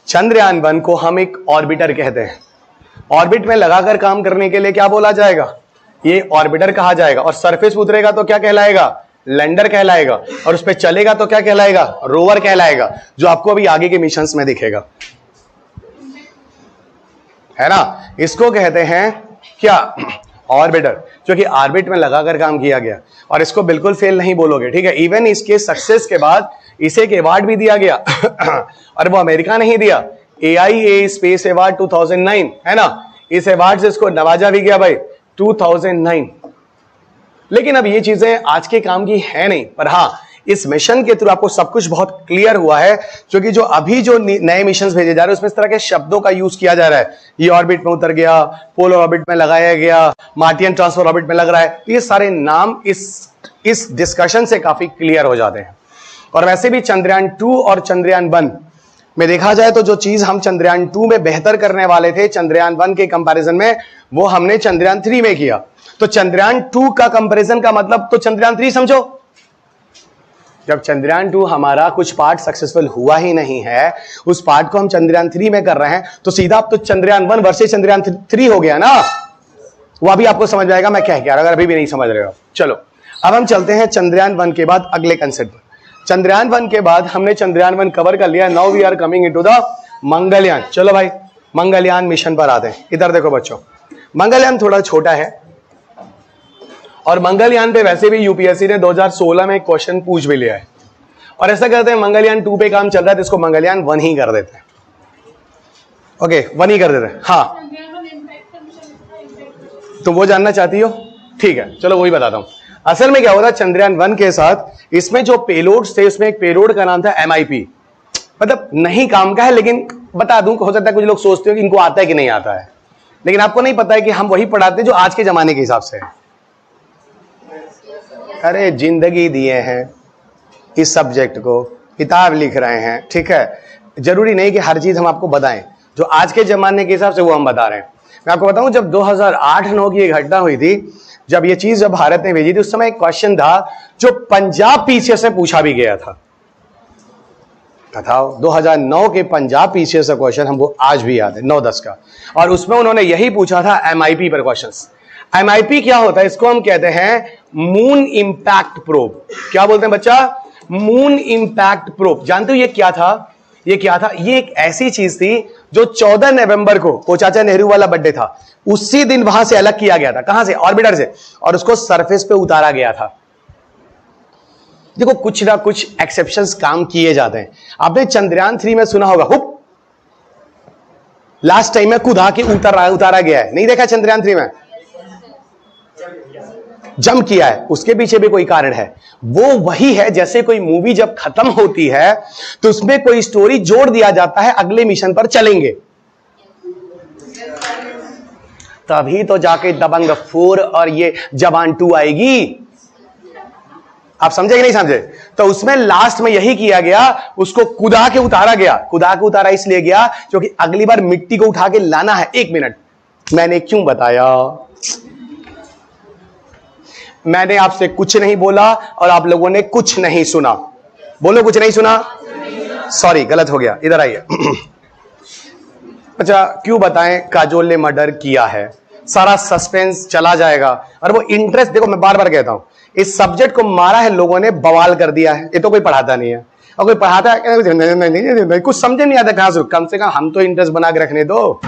चंद्रयान 1 को हम एक ऑर्बिटर कहते हैं। ऑर्बिट में लगाकर काम करने के लिए क्या बोला जाएगा, ये ऑर्बिटर कहा जाएगा। और सरफेस उतरेगा तो क्या कहलाएगा, लैंडर कहलाएगा। और उस पर चलेगा तो क्या कहलाएगा, रोवर कहलाएगा, जो आपको अभी आगे के मिशंस में दिखेगा, है ना। इसको कहते हैं क्या, ऑर्बिटर, जो कि ऑर्बिट में लगाकर काम किया गया। और इसको बिल्कुल फेल नहीं बोलोगे, ठीक है। इवन इसके सक्सेस के बाद इसे एक अवार्ड भी दिया गया और वो अमेरिका नहीं दिया, AIA स्पेस अवार्ड 2009, है ना। इस अवार्ड से इसको नवाजा भी गया भाई 2009। लेकिन अब ये चीजें आज के काम की है नहीं, पर हाँ इस मिशन के थ्रू आपको सब कुछ बहुत क्लियर हुआ है, क्योंकि जो अभी जो नए मिशंस भेजे जा रहे हैं उसमें इस तरह के शब्दों का यूज किया जा रहा है। ये ऑर्बिट में उतर गया, पोलर ऑर्बिट में लगाया गया, मार्टियन ट्रांसफर ऑर्बिट में लग रहा है। तो ये सारे नाम इस डिस्कशन से काफी क्लियर हो जाते हैं। और वैसे भी चंद्रयान 2 और चंद्रयान 1 में देखा जाए तो जो चीज हम चंद्रयान 2 में बेहतर करने वाले थे चंद्रयान 1 के कंपैरिजन में, वो हमने चंद्रयान 3 में किया। तो चंद्रयान 2 का कंपैरिजन का मतलब तो चंद्रयान 3 समझो। जब चंद्रयान 2 हमारा कुछ पार्ट सक्सेसफुल हुआ ही नहीं है, उस पार्ट को हम चंद्रयान 3 में कर रहे हैं, तो सीधा अब तो चंद्रयान 1 वर्सेस चंद्रयान 3 हो गया ना। वो अभी आपको समझ में आएगा मैं क्या कह रहा हूं, अगर अभी भी नहीं समझ रहे हो। चलो अब हम चलते हैं चंद्रयान 1 के बाद अगले कंसेप्ट पर। चंद्रयान 1 के बाद हमने चंद्रयान 1 कवर कर लिया। Now we are coming into the Mangalyaan. चलो भाई मंगलयान मिशन पर आते हैं। इधर देखो बच्चों, मंगलयान थोड़ा छोटा है, और मंगलयान पे वैसे भी यूपीएससी ने 2016 में एक क्वेश्चन पूछ भी लिया है। और ऐसा करते हैं, मंगलयान 2 पे काम चल रहा है तो इसको मंगलयान 1 ही कर देते हैं। ओके 1 ही कर देते हैं। हाँ तो वो जानना चाहती हो, ठीक है चलो वही बताता हूं। असल में क्या होता है चंद्रयान 1 के साथ, इसमें जो पेलोड्स थे उसमें एक पेलोड का नाम था MIP। मतलब नहीं काम का है, लेकिन बता दूं, हो सकता है कुछ लोग सोचते हो कि इनको आता है कि नहीं आता है, लेकिन आपको नहीं पता है कि हम वही पढ़ाते हैं जो आज के जमाने के हिसाब से है। अरे जिंदगी दिए हैं इस सब्जेक्ट को, किताब लिख रहे हैं, ठीक है। जरूरी नहीं कि हर चीज हम आपको बताएं, जो आज के जमाने के हिसाब से वो हम बता रहे हैं। मैं आपको बताऊं, जब 2008-9 की एक घटना हुई थी, जब ये चीज जब भारत ने भेजी थी, उस समय एक क्वेश्चन था जो पंजाब PCS से पूछा भी गया था। बताओ 2009 के पंजाब PCS का क्वेश्चन हमको आज भी याद है, 9-10 का। और उसमें उन्होंने यही पूछा था MIP पर क्वेश्चंस। MIP क्या होता है, इसको हम कहते हैं मून इंपैक्ट प्रोब। क्या बोलते हैं बच्चा, मून इंपैक्ट प्रोब। जानते हो ये क्या था, ये क्या था, ये एक ऐसी चीज थी जो 14 नवंबर को, वो चाचा नेहरू वाला बर्थडे था, उसी दिन वहां से अलग किया गया था। कहां से, ऑर्बिटर से, और उसको सरफेस पे उतारा गया था। देखो कुछ ना कुछ एक्सेप्शंस काम किए जाते हैं। आपने चंद्रयान 3 में सुना होगा, हुप लास्ट टाइम में कूदा के उतारा गया है, नहीं देखा चंद्रयान 3 में, जंप किया है। उसके पीछे भी कोई कारण है। वो वही है जैसे कोई मूवी जब खत्म होती है तो उसमें कोई स्टोरी जोड़ दिया जाता है, अगले मिशन पर चलेंगे, तभी तो जाके दबंग 4 और ये जवान 2 आएगी। आप समझे कि नहीं समझे। तो उसमें लास्ट में यही किया गया, उसको कूदा के उतारा गया। कूदा के उतारा इसलिए गया क्योंकि अगली बार मिट्टी को उठा के लाना है। 1 मिनट, मैंने क्यों बताया, मैंने आपसे कुछ नहीं बोला और आप लोगों ने कुछ नहीं सुना। बोलो कुछ नहीं सुना, सॉरी गलत हो गया, इधर आइए। अच्छा क्यों बताएं काजोल ने मर्डर किया है, सारा सस्पेंस चला जाएगा। और वो इंटरेस्ट, देखो मैं बार बार कहता हूं, इस सब्जेक्ट को मारा है लोगों ने, बवाल कर दिया है। ये तो कोई पढ़ाता नहीं है, और कोई पढ़ाता है कुछ समझ नहीं आता कहां से। कम से कम हम तो इंटरेस्ट बना के रखने दो।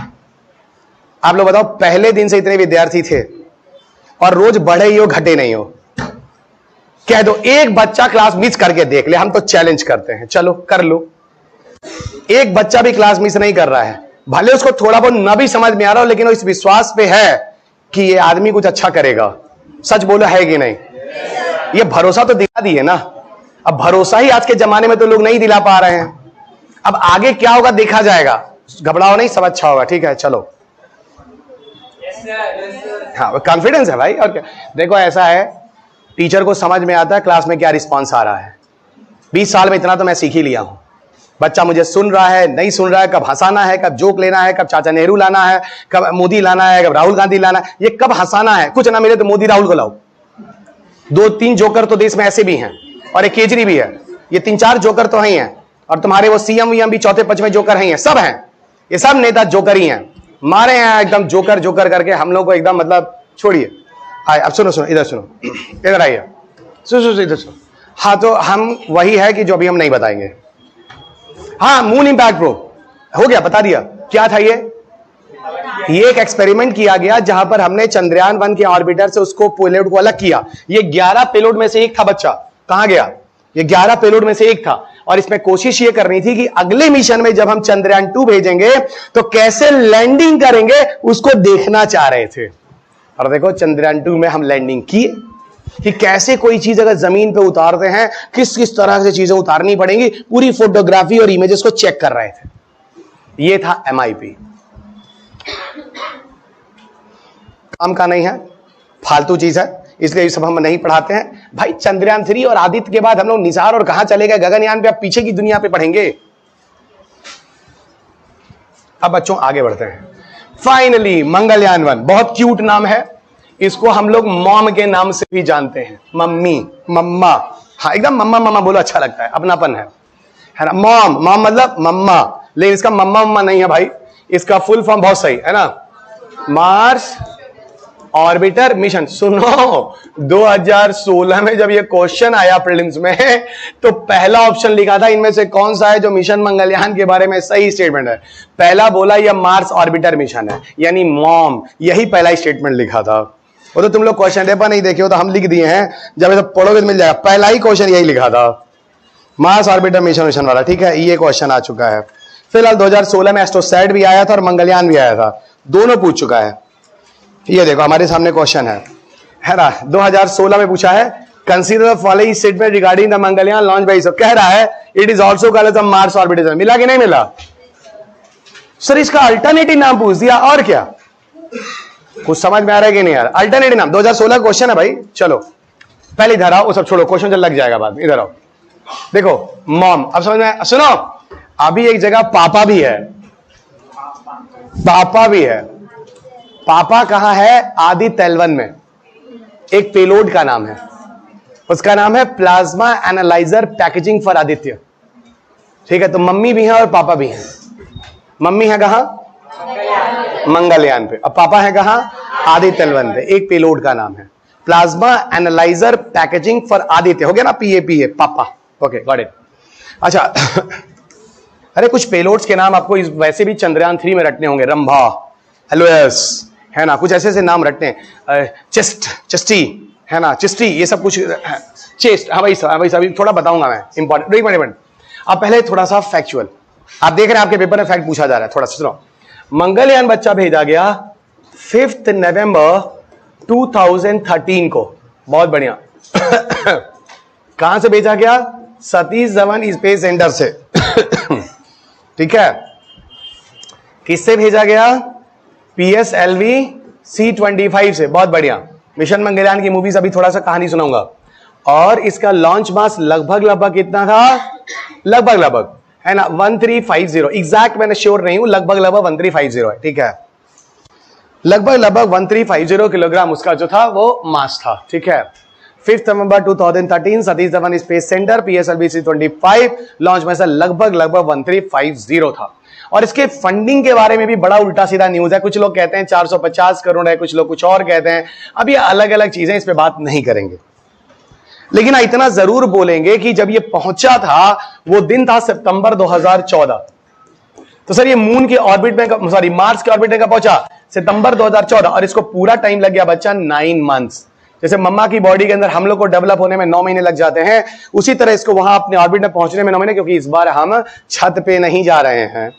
आप लोग बताओ, पहले दिन से इतने विद्यार्थी थे और रोज बढ़े ही हो घटे नहीं हो, कह दो एक बच्चा क्लास मिस करके देख ले, हम तो चैलेंज करते हैं, चलो कर लो। एक बच्चा भी क्लास मिस नहीं कर रहा है, भले उसको थोड़ा बहुत न भी समझ में आ रहा हो, लेकिन वो इस विश्वास पे है कि ये आदमी कुछ अच्छा करेगा। सच बोलो, है कि नहीं? ये भरोसा तो दिला दिए ना। अब भरोसा ही आज के जमाने में तो लोग नहीं दिला पा रहे हैं। अब आगे क्या होगा देखा जाएगा, घबराओ नहीं, सब अच्छा होगा। ठीक है, चलो। हाँ, कॉन्फिडेंस है भाई, और क्या। देखो ऐसा है, टीचर को समझ में आता है क्लास में क्या रिस्पॉन्स आ रहा है। 20 साल में इतना तो मैं सीख ही लिया हूं। बच्चा मुझे सुन रहा है, नहीं सुन रहा है, कब हंसाना है, कब जोक लेना है, कब चाचा नेहरू लाना है, कब मोदी लाना है, कब राहुल गांधी लाना है, ये कब हंसाना है। कुछ ना मिले तो मोदी राहुल को लाओ। 2-3 जोकर तो देश में ऐसे भी हैं, और एक केजरी भी है। ये 3-4 जोकर तो हैं, और तुम्हारे वो सीएम वीएम भी 4-5वें जोकर हैं, सब हैं। ये सब नेता जोकर ही हैं, मारे हैं एकदम जोकर जोकर करके हम लोग को एकदम, मतलब छोड़िए। आए, अब सुनो सुनो, इधर सुनो, इधर आइए, सुनो इधर सुनो। हाँ, तो हम वही है कि जो अभी हम नहीं बताएंगे। हाँ, मून इंपैक्ट प्रोब हो गया, बता दिया क्या था। ये एक एक्सपेरिमेंट किया गया जहां पर हमने चंद्रयान 1 के ऑर्बिटर से उसको पेलोड को अलग किया। ये 11 पेलोड में से एक था बच्चा, कहां गया? ये 11 पेलोड में से एक था। और इसमें कोशिश ये करनी थी कि अगले मिशन में जब हम चंद्रयान 2 भेजेंगे तो कैसे लैंडिंग करेंगे, उसको देखना चाह रहे थे। और देखो चंद्रयान 2 में हम लैंडिंग किए कि कैसे कोई चीज अगर जमीन पे उतारते हैं, किस किस तरह से चीजें उतारनी पड़ेंगी, पूरी फोटोग्राफी और इमेजेस को चेक कर रहे थे। ये था MIP। काम का नहीं है, फालतू चीज है, इसलिए ये सब हम नहीं पढ़ाते हैं भाई। चंद्रयान 3 और आदित्य के बाद हम लोग निसार और कहां चले गए, गगनयान पे। अब पीछे की दुनिया पे पढ़ेंगे। अब बच्चों आगे बढ़ते हैं। फाइनली मंगलयान 1, बहुत क्यूट नाम है। इसको हम लोग मॉम के नाम से भी जानते हैं, मम्मी, मम्मा। हाँ, एकदम मम्मा मम्मा बोलो, अच्छा लगता है, अपनापन है ना। मॉम, मॉम मतलब मम्मा, लेकिन इसका मम्मा मम्मा नहीं है भाई, इसका फुल फॉर्म बहुत सही है ना, मार्स ऑर्बिटर मिशन। सुनो, 2016 में जब ये क्वेश्चन आया प्रीलिम्स में, तो पहला ऑप्शन लिखा था इनमें से कौन सा है जो मिशन मंगलयान के बारे में सही स्टेटमेंट है। पहला बोला यह मार्स ऑर्बिटर मिशन है, यानी मॉम, यही पहला स्टेटमेंट लिखा था। वो तो तुम लोग क्वेश्चन पेपर नहीं देखे हो, तो हम लिख दिए हैं, जब ये पढ़ोगे तो मिल जाएगा। पहला ही क्वेश्चन यही लिखा था, मार्स ऑर्बिटर मिशन वाला। ठीक है, ये क्वेश्चन आ चुका है। फिलहाल 2016 में एस्ट्रोसैट भी आया था और मंगलयान भी आया था, दोनों पूछ चुका है। ये देखो हमारे सामने क्वेश्चन है ना, 2016 में पूछा है, consider the following statement regarding the Mangalyaan launch by ISRO. कह रहा है it is also called as a Mars orbiter. मिला कि नहीं मिला? सर इसका अल्टरनेटिव नाम पूछ दिया, और क्या कुछ समझ में आ रहा है कि नहीं यार? अल्टरनेटिव नाम 2016 क्वेश्चन है भाई। चलो पहले इधर आओ, वो सब छोड़ो, क्वेश्चन जब लग जाएगा बाद में। इधर आओ, देखो मॉम, अब समझ में, सुनो, अभी एक जगह पापा भी है, पापा भी है। पापा कहां है? आदित्य L1 में। एक पेलोड का नाम है, उसका नाम है plasma analyser packaging for Aditya. ठीक है, तो मम्मी भी है और पापा भी है। मम्मी है कहां? मंगलयान पे। अब पापा है कहां? आदित्य L1 पे। एक पेलोड का नाम है plasma analyser packaging for Aditya. हो गया ना, PA पापा। Okay, got it. अच्छा अरे कुछ पेलोड्स के नाम आपको वैसे भी चंद्रयान 3 में रटने होंगे, रंभा, LOS, है ना, कुछ ऐसे ऐसे नाम रटते हैं। चेस्टी है ना, चिस्टी, ये सब कुछ, चेस्ट। हाँ भाई साहब, थोड़ा बताऊंगा मैं, इंपॉर्टेंट। अब पहले थोड़ा सा फैक्चुअल, आप देख रहे हैं आपके पेपर में फैक्ट पूछा जा रहा है, थोड़ा सुनो। मंगलयान बच्चा भेजा गया 5 नवंबर 2013 को, बहुत बढ़िया। कहां से भेजा गया? सतीश धवन स्पेस सेंटर से। ठीक है, किससे भेजा गया? PSLV C-25 से, बहुत बढ़िया। मिशन मंगलयान की मूवीज अभी थोड़ा सा कहानी सुनाऊंगा। और इसका लॉन्च मास लगभग कितना था? लगभग है ना 1350, एग्जैक्ट मैंने श्योर नहीं हूं, लगभग 1350 है। ठीक है, लगभग 1350 किलोग्राम उसका जो था वो मास था। ठीक है, 5 नवंबर 2013 Satish Dhawan space centre PSLV C-25 launch में से लगभग 1350 था। और इसके फंडिंग के बारे में भी बड़ा उल्टा सीधा न्यूज है। कुछ लोग कहते हैं 450 करोड़ है, कुछ लोग कुछ और कहते हैं। अब ये अलग अलग चीजें, इस पे बात नहीं करेंगे, लेकिन इतना जरूर बोलेंगे कि जब ये पहुंचा था वो दिन था सितंबर 2014। तो सर ये मून के ऑर्बिट में, सॉरी मार्स के ऑर्बिट में कब पहुंचा? सितंबर 2014। और इसको पूरा टाइम लग गया बच्चा 9 मंथ्स। जैसे मम्मा की बॉडी के अंदर हम लोग को डेवलप होने में 9 महीने लग जाते हैं, उसी तरह इसको वहां अपने ऑर्बिट में पहुंचने में 9 महीने, क्योंकि इस बार हम छत पे नहीं जा रहे हैं,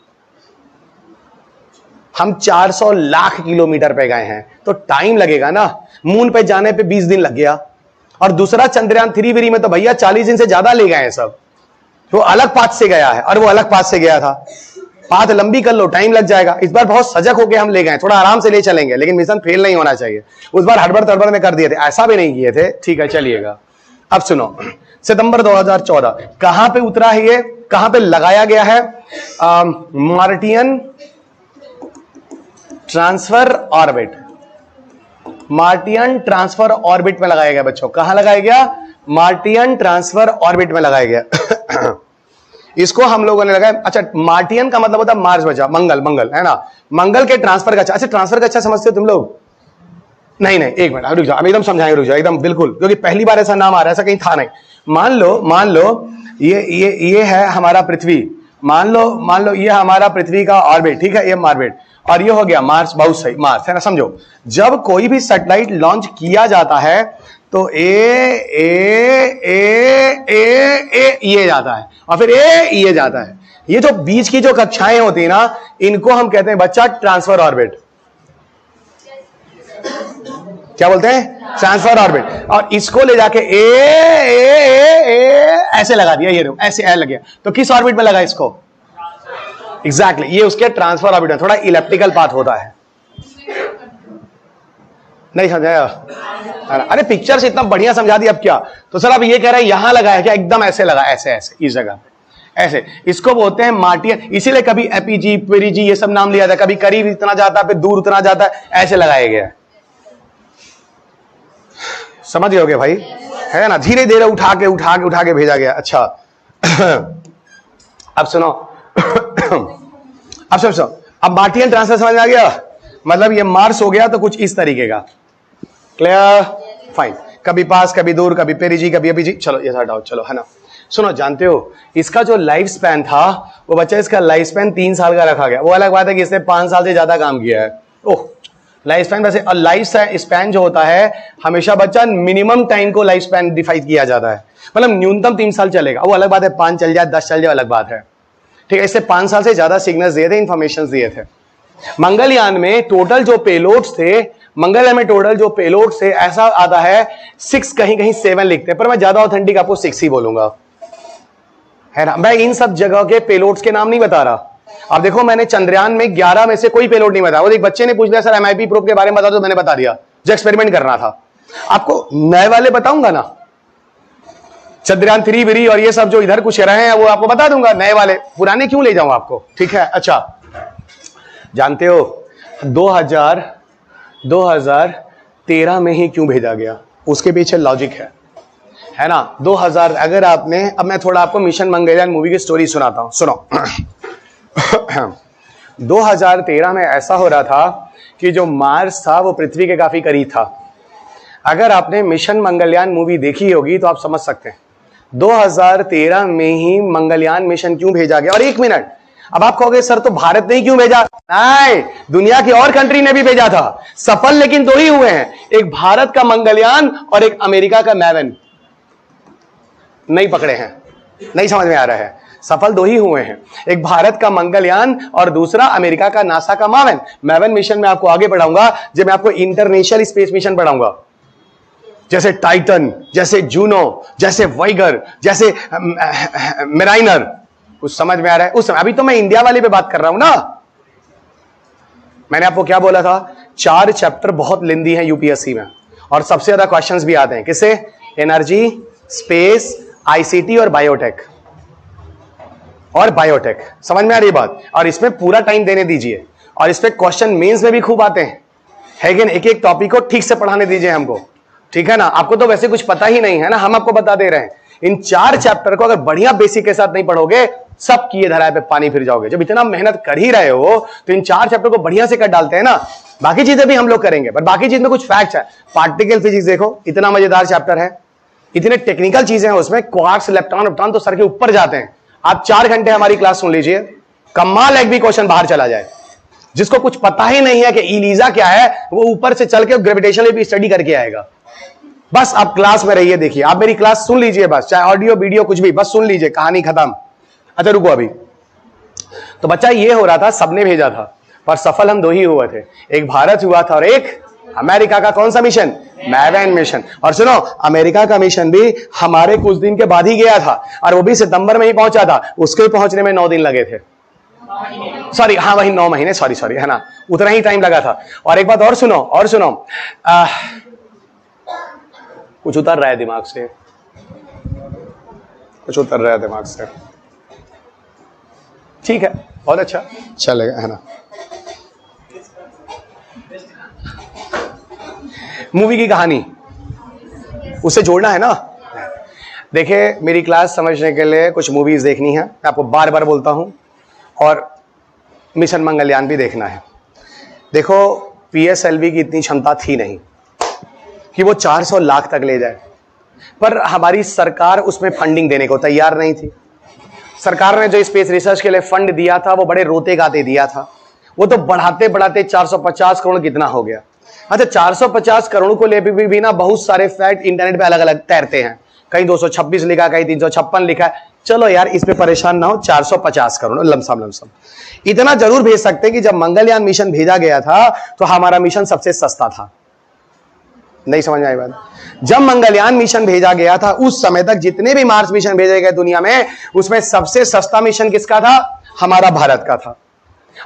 हम 400 लाख किलोमीटर पे गए हैं, तो टाइम लगेगा ना। मून पे जाने पे 20 दिन लग गया। और दूसरा चंद्रयान 3 में तो भैया 40 दिन से ज्यादा ले गए हैं सब। तो अलग पाथ से गया है और वो अलग पाथ से गया था। पाथ लंबी कर लो, टाइम लग जाएगा। इस बार बहुत सजग होके हम ले गए, थोड़ा आराम से ले चलेंगे, लेकिन मिशन फेल नहीं होना चाहिए। उस बार हड़बड़ तड़बड़ में कर दिए थे, ऐसा भी नहीं किए थे। ठीक है, चलिएगा। अब सुनो, सितंबर 2014 कहां पे उतरा है, ये कहां पे लगाया गया है? Martian transfer orbit, Martian transfer orbit में लगाया गया बच्चों। कहां लगाया गया? मार्टियन ट्रांसफर ऑर्बिट में लगाया गया। इसको हम लोगों ने लगाया। अच्छा, मार्टियन का मतलब होता है मार्स बचा, मंगल, मंगल है ना, मंगल के ट्रांसफर का। अच्छा, ट्रांसफर का अच्छा समझते हो तुम लोग? नहीं नहीं, एक मिनट रुक जाओ, हम एकदम समझाएंगे, रुक जाओ एकदम, बिल्कुल, क्योंकि पहली बार ऐसा नाम आ रहा है, ऐसा कहीं था नहीं। मान लो ये है हमारा पृथ्वी, मान लो ये हमारा पृथ्वी का ऑर्बिट, ठीक है, ये ऑर्बिट, और ये हो गया मार्स। बहुत सही, मार्स है ना। समझो, जब कोई भी सैटेलाइट लॉन्च किया जाता है तो ये जाता है, और फिर ये जाता है। ये जो बीच की जो कक्षाएं होती है ना, इनको हम कहते हैं बच्चा ट्रांसफर ऑर्बिट। क्या बोलते हैं? Transfer orbit. और इसको ले जाके ऐसे लगा दिया, ये ऐसे लग गया। तो किस ऑर्बिट में लगा इसको? एग्जैक्टली, ये उसके ट्रांसफर ऑर्बिट में। थोड़ा इलेप्टिकल पाथ होता है, नहीं समझाया? अरे पिक्चर से इतना बढ़िया समझा दिया, अब क्या? तो सर अब ये कह रहे हैं यहां लगा है क्या? एकदम ऐसे लगा, ऐसे ऐसे इस जगह ऐसे। इसको बोलते हैं मार्टियन। इसीलिए कभी एपीजी, पेरिजी ये सब नाम लिया था। कभी करीब इतना जाता है, फिर दूर उतना जाता है, ऐसे लगाया गया। समझ गए भाई, है ना? धीरे धीरे उठा के भेजा गया। अच्छा अब सुनो अब सुनो, अब मार्टियन ट्रांसफर समझ में आ गया? मतलब ये मार्स हो गया तो कुछ इस तरीके का। क्लियर? फाइन। कभी पास, कभी दूर, कभी पेरिजी, कभी एपीजी। चलो ये हटाओ, चलो, है ना। सुनो, जानते हो इसका जो लाइफ स्पैन था वो बच्चा, इसका लाइफ स्पैन 3 साल का रखा गया। वो अलग बात है कि इसने 5 साल से ज्यादा काम किया है। ओह, लाइफ स्पैन वैसे, लाइफ स्पैन जो होता है हमेशा बच्चा मिनिमम टाइम को लाइफ स्पैन डिफाइन किया जाता है। मतलब न्यूनतम 3 साल चलेगा। वो अलग बात है 5 चल जाए, 10 चल जाए, अलग बात है। ठीक है, इससे 5 साल से ज्यादा सिग्नल्स दिए थे, इंफॉर्मेशन दिए थे। मंगलयान में टोटल जो पेलोड्स थे, मंगलयान में टोटल जो पेलोड्स थे, ऐसा आता है 6, कहीं 7 लिखते हैं, पर मैं ज्यादा ऑथेंटिक आपको 6 ही बोलूंगा, है ना। मैं इन सब जगह के पेलोड्स के नाम नहीं बता रहा। अब देखो, मैंने चंद्रयान में 11 में से कोई पेलोड नहीं बताया। वो एक बच्चे ने पूछ लिया सर MIP प्रोब के बारे में बता दो, मैंने बता दिया, जो एक्सपेरिमेंट करना था। आपको नए वाले बताऊंगा ना, चंद्रयान 3 विरी और ये सब जो इधर कुछ रहे हैं वो आपको बता दूंगा, नए वाले। पुराने क्यों ले जाऊं आपको? ठीक है। अच्छा, जानते हो 2013 में ही क्यों भेजा गया? उसके पीछे लॉजिक है ना। 2000 अगर आपने, अब मैं थोड़ा आपको मिशन मंगलयान मूवी की स्टोरी सुनाता हूं, सुनो। 2013 में ऐसा हो रहा था कि जो मार्स था वो पृथ्वी के काफी करीब था। अगर आपने मिशन मंगलयान मूवी देखी होगी तो आप समझ सकते हैं 2013 में ही मंगलयान मिशन क्यों भेजा गया। और 1 मिनट, अब आप कहोगे सर तो भारत ने क्यों भेजा? नहीं, दुनिया की और कंट्री ने भी भेजा था। सफल लेकिन 2 ही हुए हैं, एक भारत का मंगलयान और एक अमेरिका का मैवन। नहीं पकड़े हैं, नहीं समझ में आ रहा है। सफल 2 ही हुए हैं, एक भारत का मंगलयान और दूसरा अमेरिका का नासा का मैवन। मैवन मिशन में आपको आगे पढ़ाऊंगा जब मैं आपको इंटरनेशनल स्पेस मिशन पढ़ाऊंगा, जैसे टाइटन, जैसे जूनो, जैसे वाइगर, जैसे मेराइनर। कुछ समझ में आ रहा है? उस समय, अभी तो मैं इंडिया वाले पे बात कर रहा हूं ना। मैंने आपको क्या बोला था? 4 चैप्टर बहुत लेंदी हैं यूपीएससी में, और सबसे ज्यादा क्वेश्चंस भी आते हैं। किससे? एनर्जी, स्पेस, आईसीटी और बायोटेक। समझ में आ रही बात? और इसमें पूरा टाइम देने दीजिए, और इस पे क्वेश्चन मेंस में भी खूब आते हैं। है कि एक एक टॉपिक को ठीक से पढ़ाने दीजिए हमको। ठीक है ना, आपको तो वैसे कुछ पता ही नहीं है ना, हम आपको बता दे रहे हैं। इन 4 चैप्टर को अगर बढ़िया बेसिक के साथ नहीं पढ़ोगे, सब किए धराए पे पानी फिर जाओगे। जब इतना मेहनत कर ही रहे हो तो इन 4 चैप्टर को बढ़िया से कर डालते हैं ना, बाकी चीजें भी हम लोग करेंगे, पर बाकी चीज में कुछ फैक्ट्स है। पार्टिकल फिजिक्स देखो, इतना मजेदार चैप्टर है, इतने टेक्निकल चीजें हैं उसमें, क्वार्क्स, इलेक्ट्रॉन तो सर के ऊपर जाते हैं। आप 4 घंटे हमारी क्लास सुन लीजिए, कमाल एक भी क्वेश्चन बाहर चला जाए। जिसको कुछ पता ही नहीं है कि इलीजा क्या है, वो ऊपर से चल के ग्रेविटेशन भी स्टडी करके आएगा। बस आप क्लास में रहिए, देखिए, आप मेरी क्लास सुन लीजिए, बस चाहे ऑडियो वीडियो कुछ भी, बस सुन लीजिए, कहानी खत्म। अच्छा रुको, अभी तो बच्चा ये हो रहा था, सबने भेजा था, पर सफल हम 2 ही हुए थे, एक भारत हुआ था और एक अमेरिका का कौन सा मिशन, मैवेन मिशन। और सुनो, अमेरिका का मिशन भी हमारे कुछ दिन के बाद ही गया था, और वो भी सितंबर में ही पहुंचा था, उसके पहुंचने में 9 दिन लगे थे, सॉरी, हाँ वही 9 महीने, सॉरी है ना, उतना ही टाइम लगा था। और एक बात और सुनो, कुछ उतर रहा है दिमाग से, कुछ उतर रहा है दिमाग से, ठीक है, बहुत अच्छा चलेगा, है ना। मूवी की कहानी उससे जोड़ना है ना। देखिए, मेरी क्लास समझने के लिए कुछ मूवीज देखनी है, मैं आपको बार बार बोलता हूं, और मिशन मंगलयान भी देखना है। देखो, PSLV की इतनी क्षमता थी नहीं कि वो 400 लाख तक ले जाए, पर हमारी सरकार उसमें फंडिंग देने को तैयार नहीं थी। सरकार ने जो स्पेस रिसर्च के लिए फंड दिया था, वो बड़े रोते गाते दिया था, वो तो बढ़ाते बढ़ाते 450 करोड़ कितना हो गया। अच्छा, 450 करोड़ को ले भी ना बहुत सारे फैक्ट इंटरनेट पे अलग अलग तैरते हैं, कहीं 226 लिखा, कहीं 356 लिखा है। चलो यार, इस पे परेशान ना हो, 450 करोड़ लमसम इतना जरूर भेज सकते हैं कि जब मंगलयान मिशन भेजा गया था तो हमारा मिशन सबसे सस्ता था। नहीं समझ में आई बात? जब मंगलयान मिशन भेजा गया था, उस समय तक जितने भी मार्स मिशन भेजे गए दुनिया में, उसमें सबसे सस्ता मिशन किसका था? हमारा भारत का था।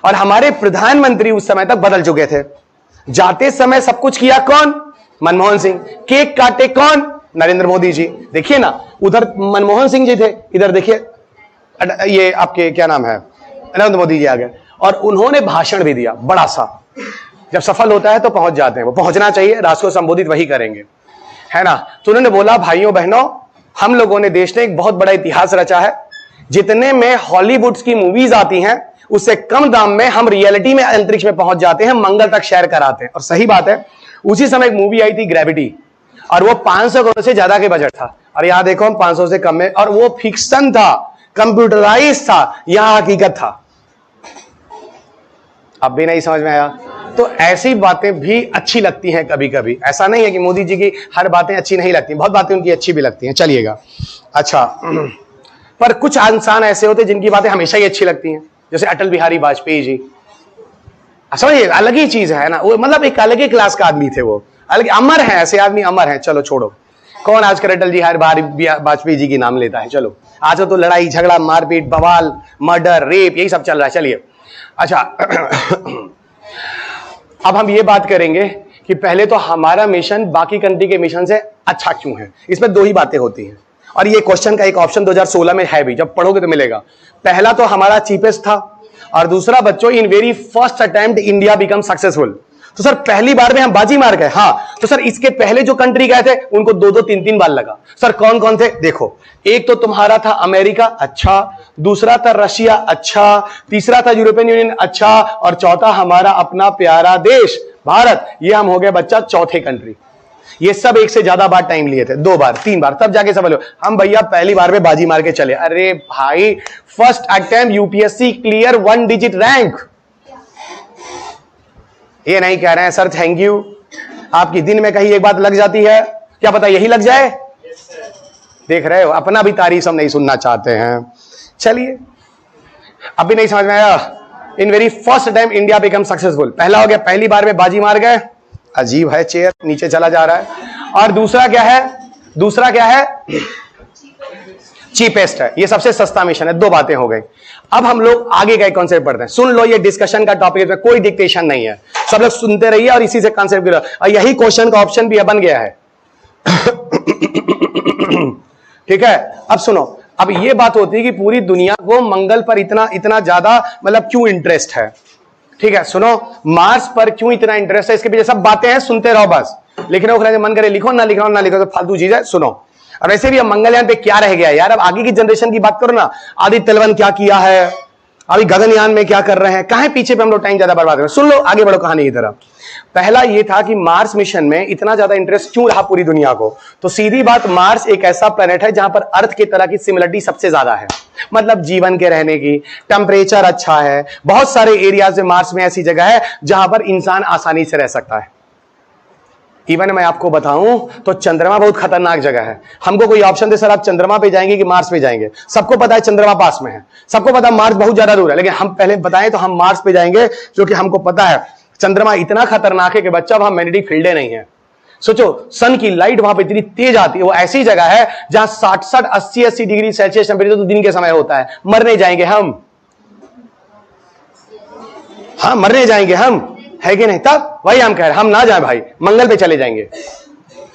और हमारे प्रधानमंत्री उस समय तक बदल चुके थे। जाते समय सब कुछ किया कौन? मनमोहन सिंह। केक काटे कौन? नरेंद्र मोदी जी। देखिए ना, उधर मनमोहन सिंह जी थे, इधर देखिए ये आपके क्या नाम है, नरेंद्र मोदी जी आ गए, और उन्होंने भाषण भी दिया बड़ा सा। जब सफल होता है तो पहुंच जाते हैं, वो पहुंचना चाहिए, राष्ट्र को संबोधित वही करेंगे, है ना। तो उन्होंने बोला, भाइयों बहनों, हम लोगों ने, देश ने एक बहुत बड़ा इतिहास रचा है। जितने में हॉलीवुड की मूवीज आती हैं, उससे कम दाम में हम रियलिटी में अंतरिक्ष में पहुंच जाते हैं, मंगल तक शेयर कराते हैं। और सही बात है, उसी समय एक मूवी आई थी ग्रेविटी, और वो 500 करोड़ से ज्यादा के बजट था, और यहां देखो हम 500 से कम में, और वो फिक्शन था, कंप्यूटराइज था, यहां हकीकत था। अब भी नहीं समझ में आया? तो ऐसी बातें भी अच्छी लगती हैं कभी कभी। ऐसा नहीं है कि मोदी जी की हर बातें अच्छी नहीं लगती, बहुत बातें उनकी अच्छी भी लगती हैं। चलिएगा, अच्छा, पर कुछ इंसान ऐसे होते हैं जिनकी बातें हमेशा ही अच्छी लगती हैं, जैसे अटल बिहारी वाजपेयी जी। समझिए, अलग ही चीज है ना, वो मतलब एक अलग ही क्लास का आदमी थे, वो अलग अमर है, ऐसे आदमी अमर है। चलो छोड़ो, कौन आजकल अटल बिहारी वाजपेयी जी की नाम लेता है? चलो, आज तो लड़ाई झगड़ा, मारपीट, बवाल, मर्डर, रेप, यही सब चल रहा है। चलिए, अच्छा, अब हम ये बात करेंगे कि पहले तो हमारा मिशन बाकी कंट्री के मिशन से अच्छा क्यों है। इसमें 2 ही बातें होती हैं, और ये क्वेश्चन का एक ऑप्शन 2016 में है भी, जब पढ़ोगे तो मिलेगा। पहला तो हमारा चीपेस्ट था, और दूसरा बच्चों, in very first attempt India become successful. तो सर पहली बार में हम बाजी मार गए? हाँ। तो सर इसके पहले जो कंट्री गए थे उनको 2-2, 3-3 बार लगा। सर कौन कौन थे? देखो, एक तो तुम्हारा था अमेरिका, अच्छा, दूसरा था रशिया, अच्छा, तीसरा था यूरोपियन यूनियन, अच्छा, और चौथा हमारा अपना प्यारा देश भारत। ये हम हो गए बच्चा चौथे कंट्री। ये सब एक से ज्यादा बार टाइम लिए थे, 2 बार 3 बार, तब जाके सफल हो। हम भैया पहली बार में बाजी मार के चले। अरे भाई, first attempt UPSC clear 1 digit rank. ये नहीं कह रहे हैं सर थैंक यू, आपकी दिन में कहीं एक बात लग जाती है, क्या पता यही लग जाए। देख रहे हो, अपना भी तारीफ हम नहीं सुनना चाहते हैं। चलिए, अब भी नहीं समझ में आया? In very first time India become successful. पहला हो गया, पहली बार में बाजी मार गए। अजीब है, चेयर नीचे चला जा रहा है। और दूसरा क्या है? दूसरा क्या है? चीपेस्ट है, ये सबसे सस्ता मिशन है। 2 बातें हो गई। अब हम लोग आगे का कॉन्सेप्ट पढ़ते हैं। सुन लो, ये डिस्कशन का टॉपिक है, कोई डिक्टेशन नहीं है, सब लोग सुनते रहिए और इसी से कॉन्सेप्ट गिरा। और यही क्वेश्चन का ऑप्शन भी बन गया है। ठीक है, अब सुनो, अब ये बात होती है कि पूरी दुनिया को मंगल पर इतना इतना ज्यादा मतलब क्यों इंटरेस्ट है। ठीक है, सुनो, मार्स पर क्यों इतना इंटरेस्ट है, इसके पीछे सब बातें हैं, सुनते रहो बस। लिखने को मन करे लिखो, ना लिखो ना लिखो, तो फालतू चीज है, सुनो। और वैसे भी अब मंगलयान पे क्या रह गया यार, अब आगे की जनरेशन की बात करो ना, आदित्य तलवन क्या किया है, अभी गगनयान में क्या कर रहे हैं, कहां पीछे पे हम लोग टाइम ज्यादा बर्बाद कर रहे हैं। सुन लो, आगे बढ़ो कहानी की तरफ। पहला ये था कि मार्स मिशन में इतना ज्यादा इंटरेस्ट क्यों रहा पूरी दुनिया को, तो सीधी बात, मार्स एक ऐसा प्लेनेट है जहां पर अर्थ की तरह की सिमिलरिटी सबसे ज्यादा है, मतलब जीवन के रहने की, टेम्परेचर अच्छा है, बहुत सारे एरियाज में मार्स में ऐसी जगह है जहां पर इंसान आसानी से रह सकता है। इवन मैं आपको बताऊं तो चंद्रमा बहुत खतरनाक जगह है। हमको कोई ऑप्शन दे सर आप चंद्रमा पे जाएंगे कि मार्स पे जाएंगे, सबको पता है चंद्रमा पास में है, सबको पता है मार्स बहुत ज्यादा दूर है, लेकिन हम पहले बताएं तो हम मार्स पे जाएंगे, क्योंकि हमको पता है चंद्रमा इतना खतरनाक है कि बच्चा वहां मैग्नेटिक फील्डे नहीं है। सोचो, सन की लाइट वहां पे इतनी तेज आती है, वो ऐसी जगह है जहां 60 80 डिग्री सेल्सियस टेम्परेचर तो दिन के समय होता है। मरने जाएंगे हम, हाँ मरने जाएंगे हम, है कि नहीं? तब वही हम कह रहे हैं, हम ना जाए भाई, मंगल पे चले जाएंगे।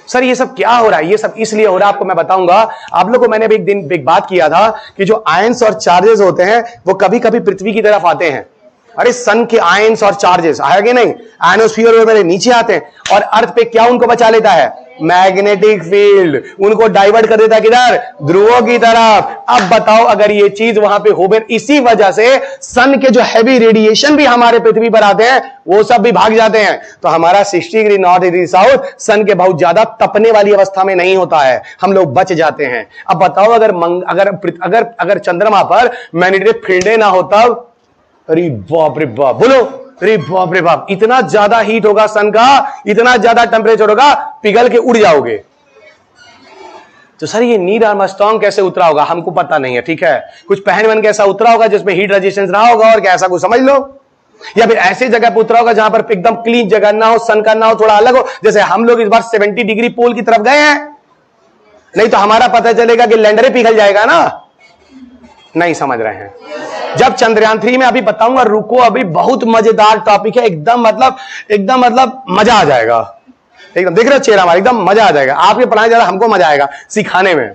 सर ये सब क्या हो रहा है? ये सब इसलिए हो रहा है, आपको मैं बताऊंगा। आप लोगों को मैंने एक दिन एक बात किया था कि जो आयंस और चार्जेस होते हैं वो कभी कभी पृथ्वी की तरफ आते हैं। अरे सन के आयंस और चार्जेस आएंगे नहीं, आयनोस्फीयर में मेरे नीचे आते हैं, और अर्थ पे क्या उनको बचा लेता है? मैग्नेटिक फील्ड, उनको डाइवर्ट कर देता है किधर? ध्रुवों की तरफ। अब बताओ, अगर ये चीज वहां पे हो, इसी वजह से सन के जो हैवी रेडिएशन भी हमारे पृथ्वी पर आते हैं वो सब भी भाग जाते हैं, तो हमारा 60 डिग्री नॉर्थ डिग्री साउथ सन के बहुत ज्यादा तपने वाली अवस्था में नहीं होता है, हम लोग बच जाते हैं। अब बताओ, अगर चंद्रमा पर मैग्नेटिक फील्डे ना हो तब, अरे बाप रे बाप, बोलो, अरे बाप रे बाप, इतना ज्यादा हीट होगा सन का, इतना ज्यादा टेम्परेचर होगा, पिघल के उड़ जाओगे। तो सर ये नील आर्मस्ट्रांग कैसे उतरा होगा? हमको पता नहीं है, ठीक है, कुछ पहन वहन के ऐसा उतरा होगा जिसमें हीट रेजिस्टेंस रहा होगा, और क्या ऐसा कुछ समझ लो, या फिर ऐसी जगह पर उतरा होगा जहां पर एकदम क्लीन जगह ना हो, सन का ना हो, थोड़ा अलग हो। जैसे हम लोग इस बार 70 डिग्री पोल की तरफ गए हैं, नहीं तो हमारा पता चलेगा कि लैंडर पिघल जाएगा ना। नहीं समझ रहे हैं? जब चंद्रयान 3 में अभी बताऊंगा, रुको, अभी बहुत मजेदार टॉपिक है, एकदम मतलब मजा आ जाएगा, एकदम देख रहे हो चेहरा हमारा, एकदम मजा आ जाएगा। आपके पढ़ाने ज्यादा हमको मजा आएगा सिखाने में,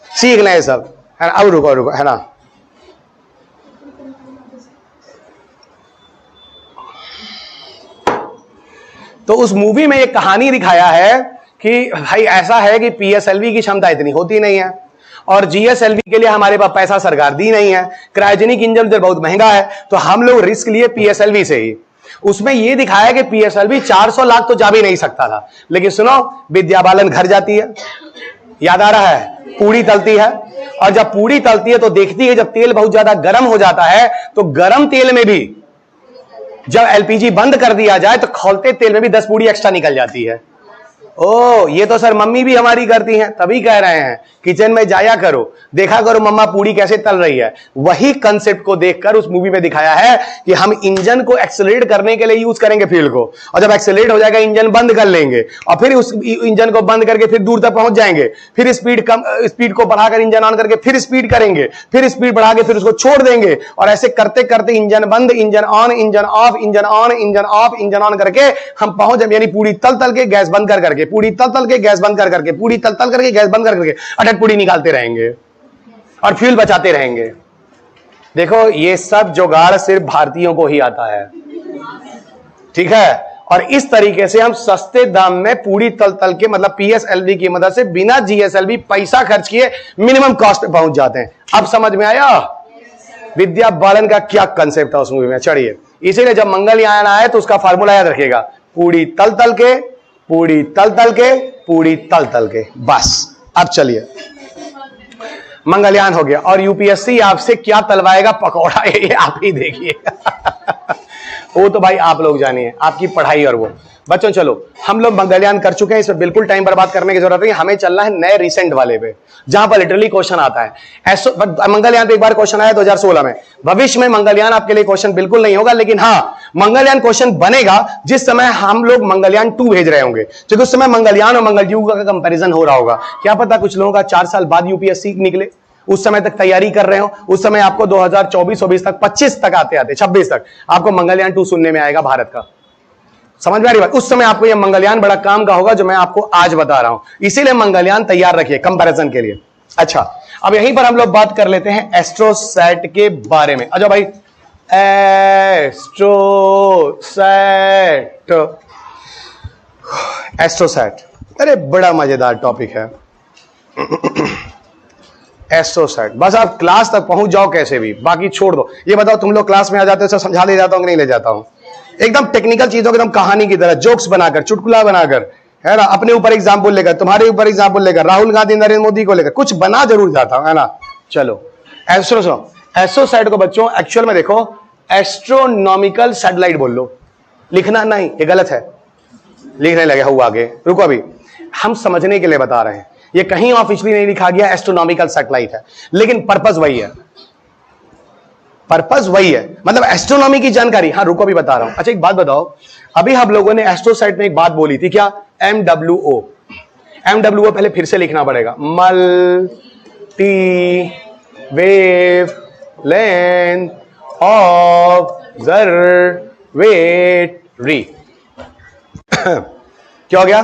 सीख लें सब, है ना? अब रुको, है ना? तो उस मूवी में एक कहानी दिखाया है कि भाई ऐसा है कि पीएसएलवी की क्षमता इतनी होती नहीं है, और जीएसएलवी के लिए हमारे पास पैसा सरकार दी नहीं है, क्रायोजेनिक इंजन उधर बहुत महंगा है, तो हम लोग रिस्क लिए पीएसएलवी से ही। उसमें यह दिखाया कि पीएसएलवी 400 लाख तो जा भी नहीं सकता था, लेकिन सुनो, विद्या बालन घर जाती है, याद आ रहा है, पूड़ी तलती है, और जब पूड़ी तलती है तो देखती है जब तेल बहुत ज्यादा गर्म हो जाता है तो गर्म तेल में भी जब एलपीजी बंद कर दिया जाए तो खौलते तेल में भी 10 पूड़ी एक्स्ट्रा निकल जाती है। ओ, ये तो सर मम्मी भी हमारी करती हैं, तभी कह रहे हैं किचन में जाया करो, देखा करो मम्मा पूड़ी कैसे तल रही है। वही कंसेप्ट को देखकर उस मूवी में दिखाया है कि हम इंजन को एक्सेलरेट करने के लिए यूज करेंगे फ्यूल को, और जब एक्सेलरेट हो जाएगा इंजन बंद कर लेंगे, और फिर उस इंजन को बंद करके फिर दूर तक पहुंच जाएंगे, फिर स्पीड को बढ़ाकर इंजन ऑन करके फिर स्पीड करेंगे, फिर स्पीड बढ़ा के फिर उसको छोड़ देंगे, और ऐसे करते करते इंजन बंद, engine on, engine of, engine on, engine of, engine on करके हम पहुंच जाए, यानी पूरी तल के गैस बंद कर करके, पूरी तल के गैस बंद कर करके, पूरी तल करके गैस बंद कर करके अटट पूरी निकालते रहेंगे और फ्यूल बचाते रहेंगे। देखो ये सब जुगाड़ सिर्फ भारतीयों को ही आता है, ठीक है, और इस तरीके से हम सस्ते दाम में पूरी तल के, मतलब पीएसएलवी की मदद से बिना जीएसएलवी पैसा खर्च किए मिनिमम कॉस्ट पे पहुंच जाते हैं। अब समझ में आया विद्या बालन का क्या कंसेप्ट था उस मूवी में? चढ़िए, इसीलिए जब मंगलयान आए तो उसका फार्मूला याद रखिएगा, पूरी तल के, पूरी तल के, पूरी तल के, बस। अब चलिए, मंगलयान हो गया, और यूपीएससी आपसे क्या तलवाएगा पकौड़ा, ये आप ही देखिए। वो तो भाई आप लोग जानिए, आपकी पढ़ाई। और वो बच्चों, चलो हम लोग मंगलयान कर चुके हैं, इसमें बिल्कुल टाइम बर्बाद करने की जरूरत नहीं, हमें चलना है नए रिसेंट वाले पे, जहां पर लिटरली क्वेश्चन आता है। ऐसा मंगलयान पे एक बार क्वेश्चन आया 2016 में, भविष्य में मंगलयान आपके लिए क्वेश्चन बिल्कुल नहीं होगा, लेकिन हाँ मंगलयान क्वेश्चन बनेगा जिस समय हम लोग मंगलयान 2 भेज रहे होंगे, क्योंकि उस समय मंगलयान और मंगलयुग का कंपैरिजन हो रहा होगा। क्या पता कुछ लोगों का 4 साल बाद यूपीएससी निकले, उस समय तक तैयारी कर रहे हो, उस समय आपको 2024-25 तक, 25 तक आते 26 तक आपको मंगलयान 2 सुनने में आएगा भारत का। समझ में आ रही बात? उस समय आपको यह मंगलयान बड़ा काम का होगा जो मैं आपको आज बता रहा हूं, इसीलिए मंगलयान तैयार रखिए कंपैरिजन के लिए। अच्छा, अब यहीं पर हम लोग बात कर लेते हैं एस्ट्रोसैट के बारे में। अच्छा भाई, एस्ट्रोसैट, एस्ट्रोसैट, अरे बड़ा मजेदार टॉपिक है एस्ट्रोसैट। बस आप क्लास तक पहुंच जाओ कैसे भी, बाकी छोड़ दो। ये बताओ तुम लोग क्लास में आ जाते हो, सब समझा ले जाता हूं कि नहीं ले जाता हूं? एकदम टेक्निकल चीजों की एकदम कहानी की तरह, जोक्स बनाकर, चुटकुला बनाकर, है ना, अपने ऊपर एग्जाम्पल लेकर, तुम्हारे ऊपर एग्जाम्पल लेकर, राहुल गांधी नरेंद्र मोदी को लेकर कुछ बना जरूर जाता हूं, है ना। चलो एस्ट्रोसैट को बच्चों एक्चुअल में देखो एस्ट्रोनॉमिकल सैटेलाइट बोल लो, लिखना नहीं, ये गलत है, लिखने लगे हुआ आगे। रुको, अभी हम समझने के लिए बता रहे हैं, ये कहीं ऑफिशियली नहीं लिखा गया एस्ट्रोनॉमिकल सैटेलाइट है, लेकिन पर्पस वही है, पर्पस वही है, मतलब एस्ट्रोनॉमी की जानकारी। हाँ रुको, अभी बता रहा हूं। अच्छा एक बात बताओ, अभी हम लोगों ने एस्ट्रोसैट में एक बात बोली थी, क्या? MWO। MWO पहले फिर से लिखना पड़ेगा, मल्टी वेव लेंथ ऑब्जर्वेटरी। क्या हो गया?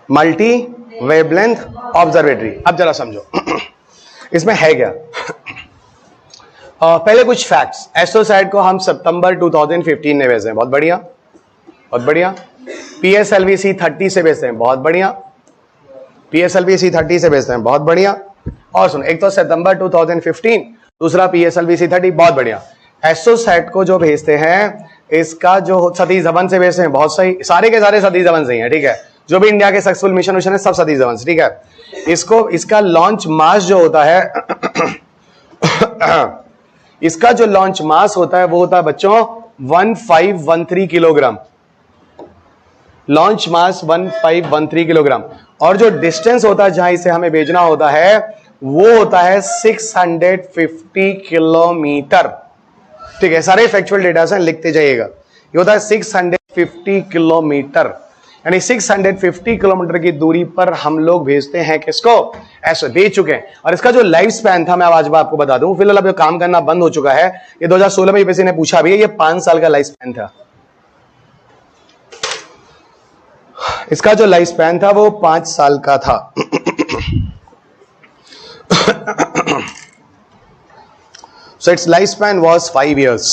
Multi wavelength observatory. अब जरा समझो इसमें है क्या। पहले कुछ फैक्ट्स। एस्ट्रोसैट को हम सितंबर 2015 में भेजे हैं, बहुत बढ़िया, बहुत बढ़िया। PSLV C30 से भेजते हैं, बहुत बढ़िया। PSLV C30 से भेजते हैं, बहुत बढ़िया। और सुनो, एक तो सितंबर 2015, दूसरा PSLV C30, बहुत बढ़िया। एस्ट्रोसैट को जो भेजते हैं, इसका जो सतीश धवन से भेजते हैं, बहुत सही, सारे के सारे सतीश धवन से ही है, ठीक है। जो भी इंडिया के सक्सेसफुल मिशन है सब सतीश धवन से, ठीक है। इसका लॉन्च मास जो होता है इसका जो लॉन्च मास होता है वो होता है बच्चों 1513 किलोग्राम, लॉन्च मास 1513 किलोग्राम। और जो डिस्टेंस होता है जहां इसे हमें भेजना होता है वो होता है 650 किलोमीटर, ठीक है। सारे फैक्चुअल डेटा से लिखते जाइएगा। ये होता है 650 किलोमीटर, यानी 650 किलोमीटर की दूरी पर हम लोग भेजते हैं किसको? ऐसे भेज चुके हैं। और इसका जो लाइफ स्पैन था, मैं आज आपको बता दूं, फिलहाल अब काम करना बंद हो चुका है। ये 2016 में यूपीएससी ने पूछा भी है, ये 5 साल का लाइफ स्पैन था। इसका जो लाइफ स्पैन था वो 5 साल का था। So it's life span was 5 years,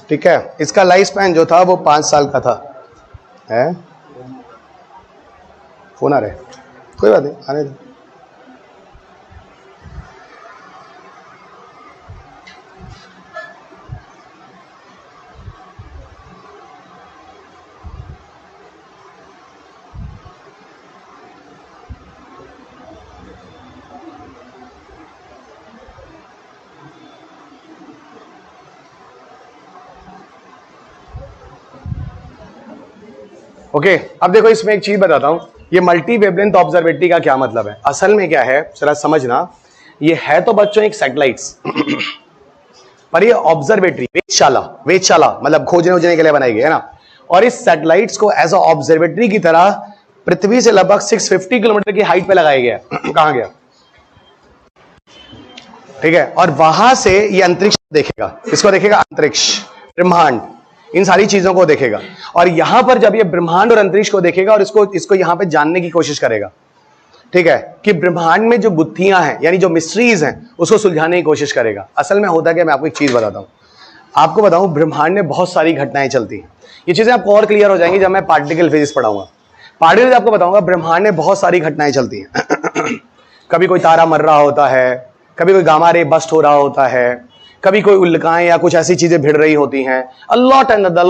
ठीक है। इसका लाइफ स्पैन जो था वो 5 साल का था। है फोन आ रहे, कोई बात नहीं, आने दो। ओके, अब देखो इसमें एक चीज बताता हूं, ये मल्टी वेवलेंथ ऑब्जर्वेटरी का क्या मतलब है। असल में क्या है जरा समझना, ये है तो बच्चों एक सैटेलाइट्स पर ये ऑब्जर्वेटरी, वेधशाला मतलब खोजने वोजने के लिए बनाई गई है ना। और इस सैटेलाइट्स को एज अ ऑब्जर्वेटरी की तरह पृथ्वी से लगभग 650 किलोमीटर की हाइट पे लगाया गया। कहां गया? ठीक है। और वहां से ये अंतरिक्ष देखेगा, इसको देखेगा अंतरिक्ष, ब्रह्मांड, इन सारी चीजों को देखेगा। और यहां पर जब ये ब्रह्मांड और अंतरिक्ष को देखेगा और इसको यहां पे जानने की कोशिश करेगा, ठीक है, कि ब्रह्मांड में जो गुत्थियां हैं यानी जो मिस्ट्रीज हैं उसको सुलझाने की कोशिश करेगा। असल में होता क्या, मैं आपको एक चीज बताता हूं, आपको बताऊं, ब्रह्मांड में बहुत सारी घटनाएं चलती हैं। ये चीजें आपको और क्लियर हो जाएंगी जब मैं पार्टिकल फिजिक्स पढ़ाऊंगा। पार्टिकल आपको बताऊंगा, ब्रह्मांड में बहुत सारी घटनाएं चलती हैं। कभी कोई तारा मर रहा होता है, कभी कोई गामा रे बस्ट हो रहा होता है, कभी कोई उल्काएं या कुछ ऐसी चीजें भिड़ रही होती हैं। A lot and the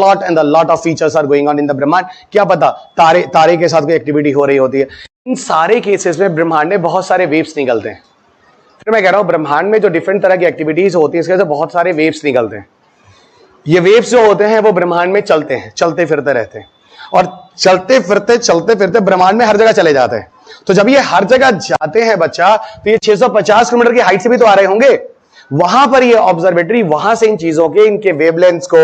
lot of features are going on in the ब्रह्मांड। क्या पता तारे के साथ कोई एक्टिविटी हो रही होती है। इन सारे केसेस में ब्रह्मांड में बहुत सारे वेव्स निकलते हैं। फिर मैं कह रहा हूं ब्रह्मांड में जो डिफरेंट तरह की एक्टिविटीज होती है इसके वजह से बहुत सारे वेव्स निकलते हैं। ये वेव्स जो होते हैं वो ब्रह्मांड में चलते हैं, चलते फिरते रहते हैं, और चलते फिरते ब्रह्मांड में हर जगह चले जाते हैं। तो जब ये हर जगह जाते हैं बच्चा, तो ये 650 किलोमीटर की हाइट से भी तो आ रहे होंगे। वहां पर ये ऑब्जर्वेटरी वहां से इन चीजों के, इनके वेवलेंथ्स को,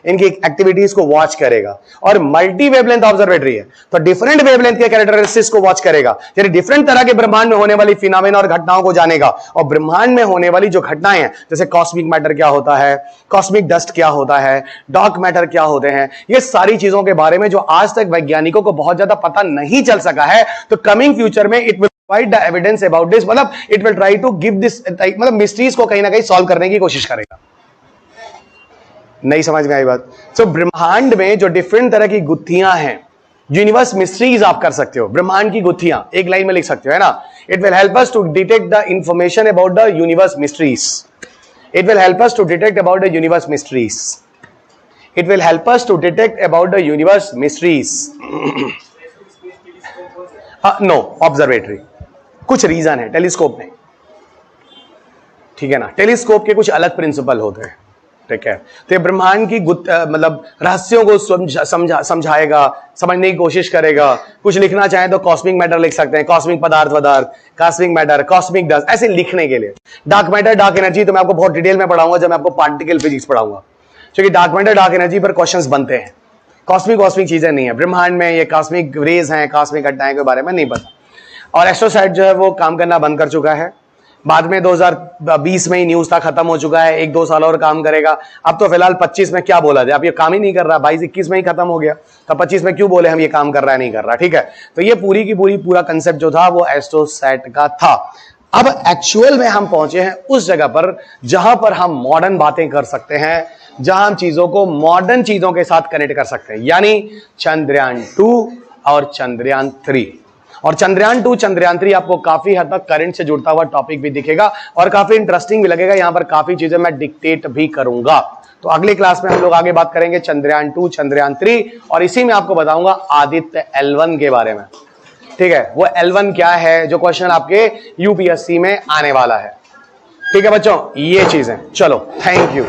इनकी एक्टिविटीज को वॉच करेगा। और मल्टी वेवलेंथ ऑब्जर्वेटरी है तो डिफरेंट वेवलेंथ के कैरेक्टरिस्टिक्स को वॉच करेगा, यानी डिफरेंट तरह के ब्रह्मांड में होने वाली फिनोमेना और घटनाओं को जानेगा। और ब्रह्मांड में होने वाली जो घटनाएं हैं, जैसे कॉस्मिक मैटर क्या होता है, कॉस्मिक डस्ट क्या होता है, डार्क मैटर क्या होते हैं, ये सारी चीजों के बारे में जो आज तक वैज्ञानिकों को बहुत ज्यादा पता नहीं चल सका है, तो कमिंग फ्यूचर में it provide the evidence about this, मतलब it will try to give this, मतलब मिस्ट्रीज को कहीं ना कहीं सॉल्व करने की कोशिश करेगा। नहीं समझ में आई बात? सो ब्रह्मांड में जो डिफरेंट तरह की गुत्थियां हैं, यूनिवर्स मिस्ट्रीज आप कर सकते हो। ब्रह्मांड की गुत्थियां एक लाइन में लिख सकते हो, है ना? It will help us to detect the information about the universe mysteries. It will help us to detect about the universe mysteries. It will help us to detect about the universe mysteries. No, observatory. कुछ reason है, telescope नहीं, ठीक है ना? Telescope के कुछ अलग principal होते हैं, ठीक है? तो ये ब्रह्मांड की मतलब रहस्यों को समझाएगा, समझने की कोशिश करेगा। कुछ लिखना चाहे तो कॉस्मिक मैटर लिख सकते हैं, कॉस्मिक पदार्थ, कॉस्मिक मैटर, कॉस्मिक डस्ट, ऐसे लिखने के लिए। डार्क मैटर, डार्क एनर्जी तो मैं आपको बहुत डिटेल में पढ़ाऊंगा जब मैं आपको पार्टिकल फिजिक्स पढ़ाऊंगा, क्योंकि डार्क मैटर, डार्क एनर्जी पर क्वेश्चंस बनते हैं। कॉस्मिक चीजें नहीं है ब्रह्मांड में, ये कॉस्मिक रेज हैं, कॉस्मिक घटनाएं के बारे में नहीं पता। और एस्ट्रोसाइट जो है वो काम करना बंद कर चुका है। बाद में 2020 में ही न्यूज था, खत्म हो चुका है। 1-2 साल और काम करेगा। अब तो फिलहाल 25 में क्या बोला जाए, अब ये काम ही नहीं कर रहा। 22-21 में ही खत्म हो गया, तो 25 में क्यों बोले हम ये काम कर रहा है, नहीं कर रहा, ठीक है? तो ये पूरी की पूरा कंसेप्ट जो था वो एस्ट्रोसैट का था। अब एक्चुअल में हम पहुंचे हैं उस जगह पर जहां पर हम मॉडर्न बातें कर सकते हैं, जहां हम चीजों को मॉडर्न चीजों के साथ कनेक्ट कर सकते हैं, यानी चंद्रयान 2 और चंद्रयान 3। और चंद्रयान 2, चंद्रयान 3 आपको काफी हद तक करंट से जुड़ता हुआ टॉपिक भी दिखेगा और काफी इंटरेस्टिंग भी लगेगा। यहां पर काफी चीजें मैं डिक्टेट भी करूंगा। तो अगली क्लास में हम लोग आगे बात करेंगे चंद्रयान 2, चंद्रयान 3, और इसी में आपको बताऊंगा आदित्य L1 के बारे में, ठीक है? वो L1 क्या है, जो क्वेश्चन आपके यूपीएससी में आने वाला है, ठीक है बच्चों? ये चीजें, चलो, थैंक यू।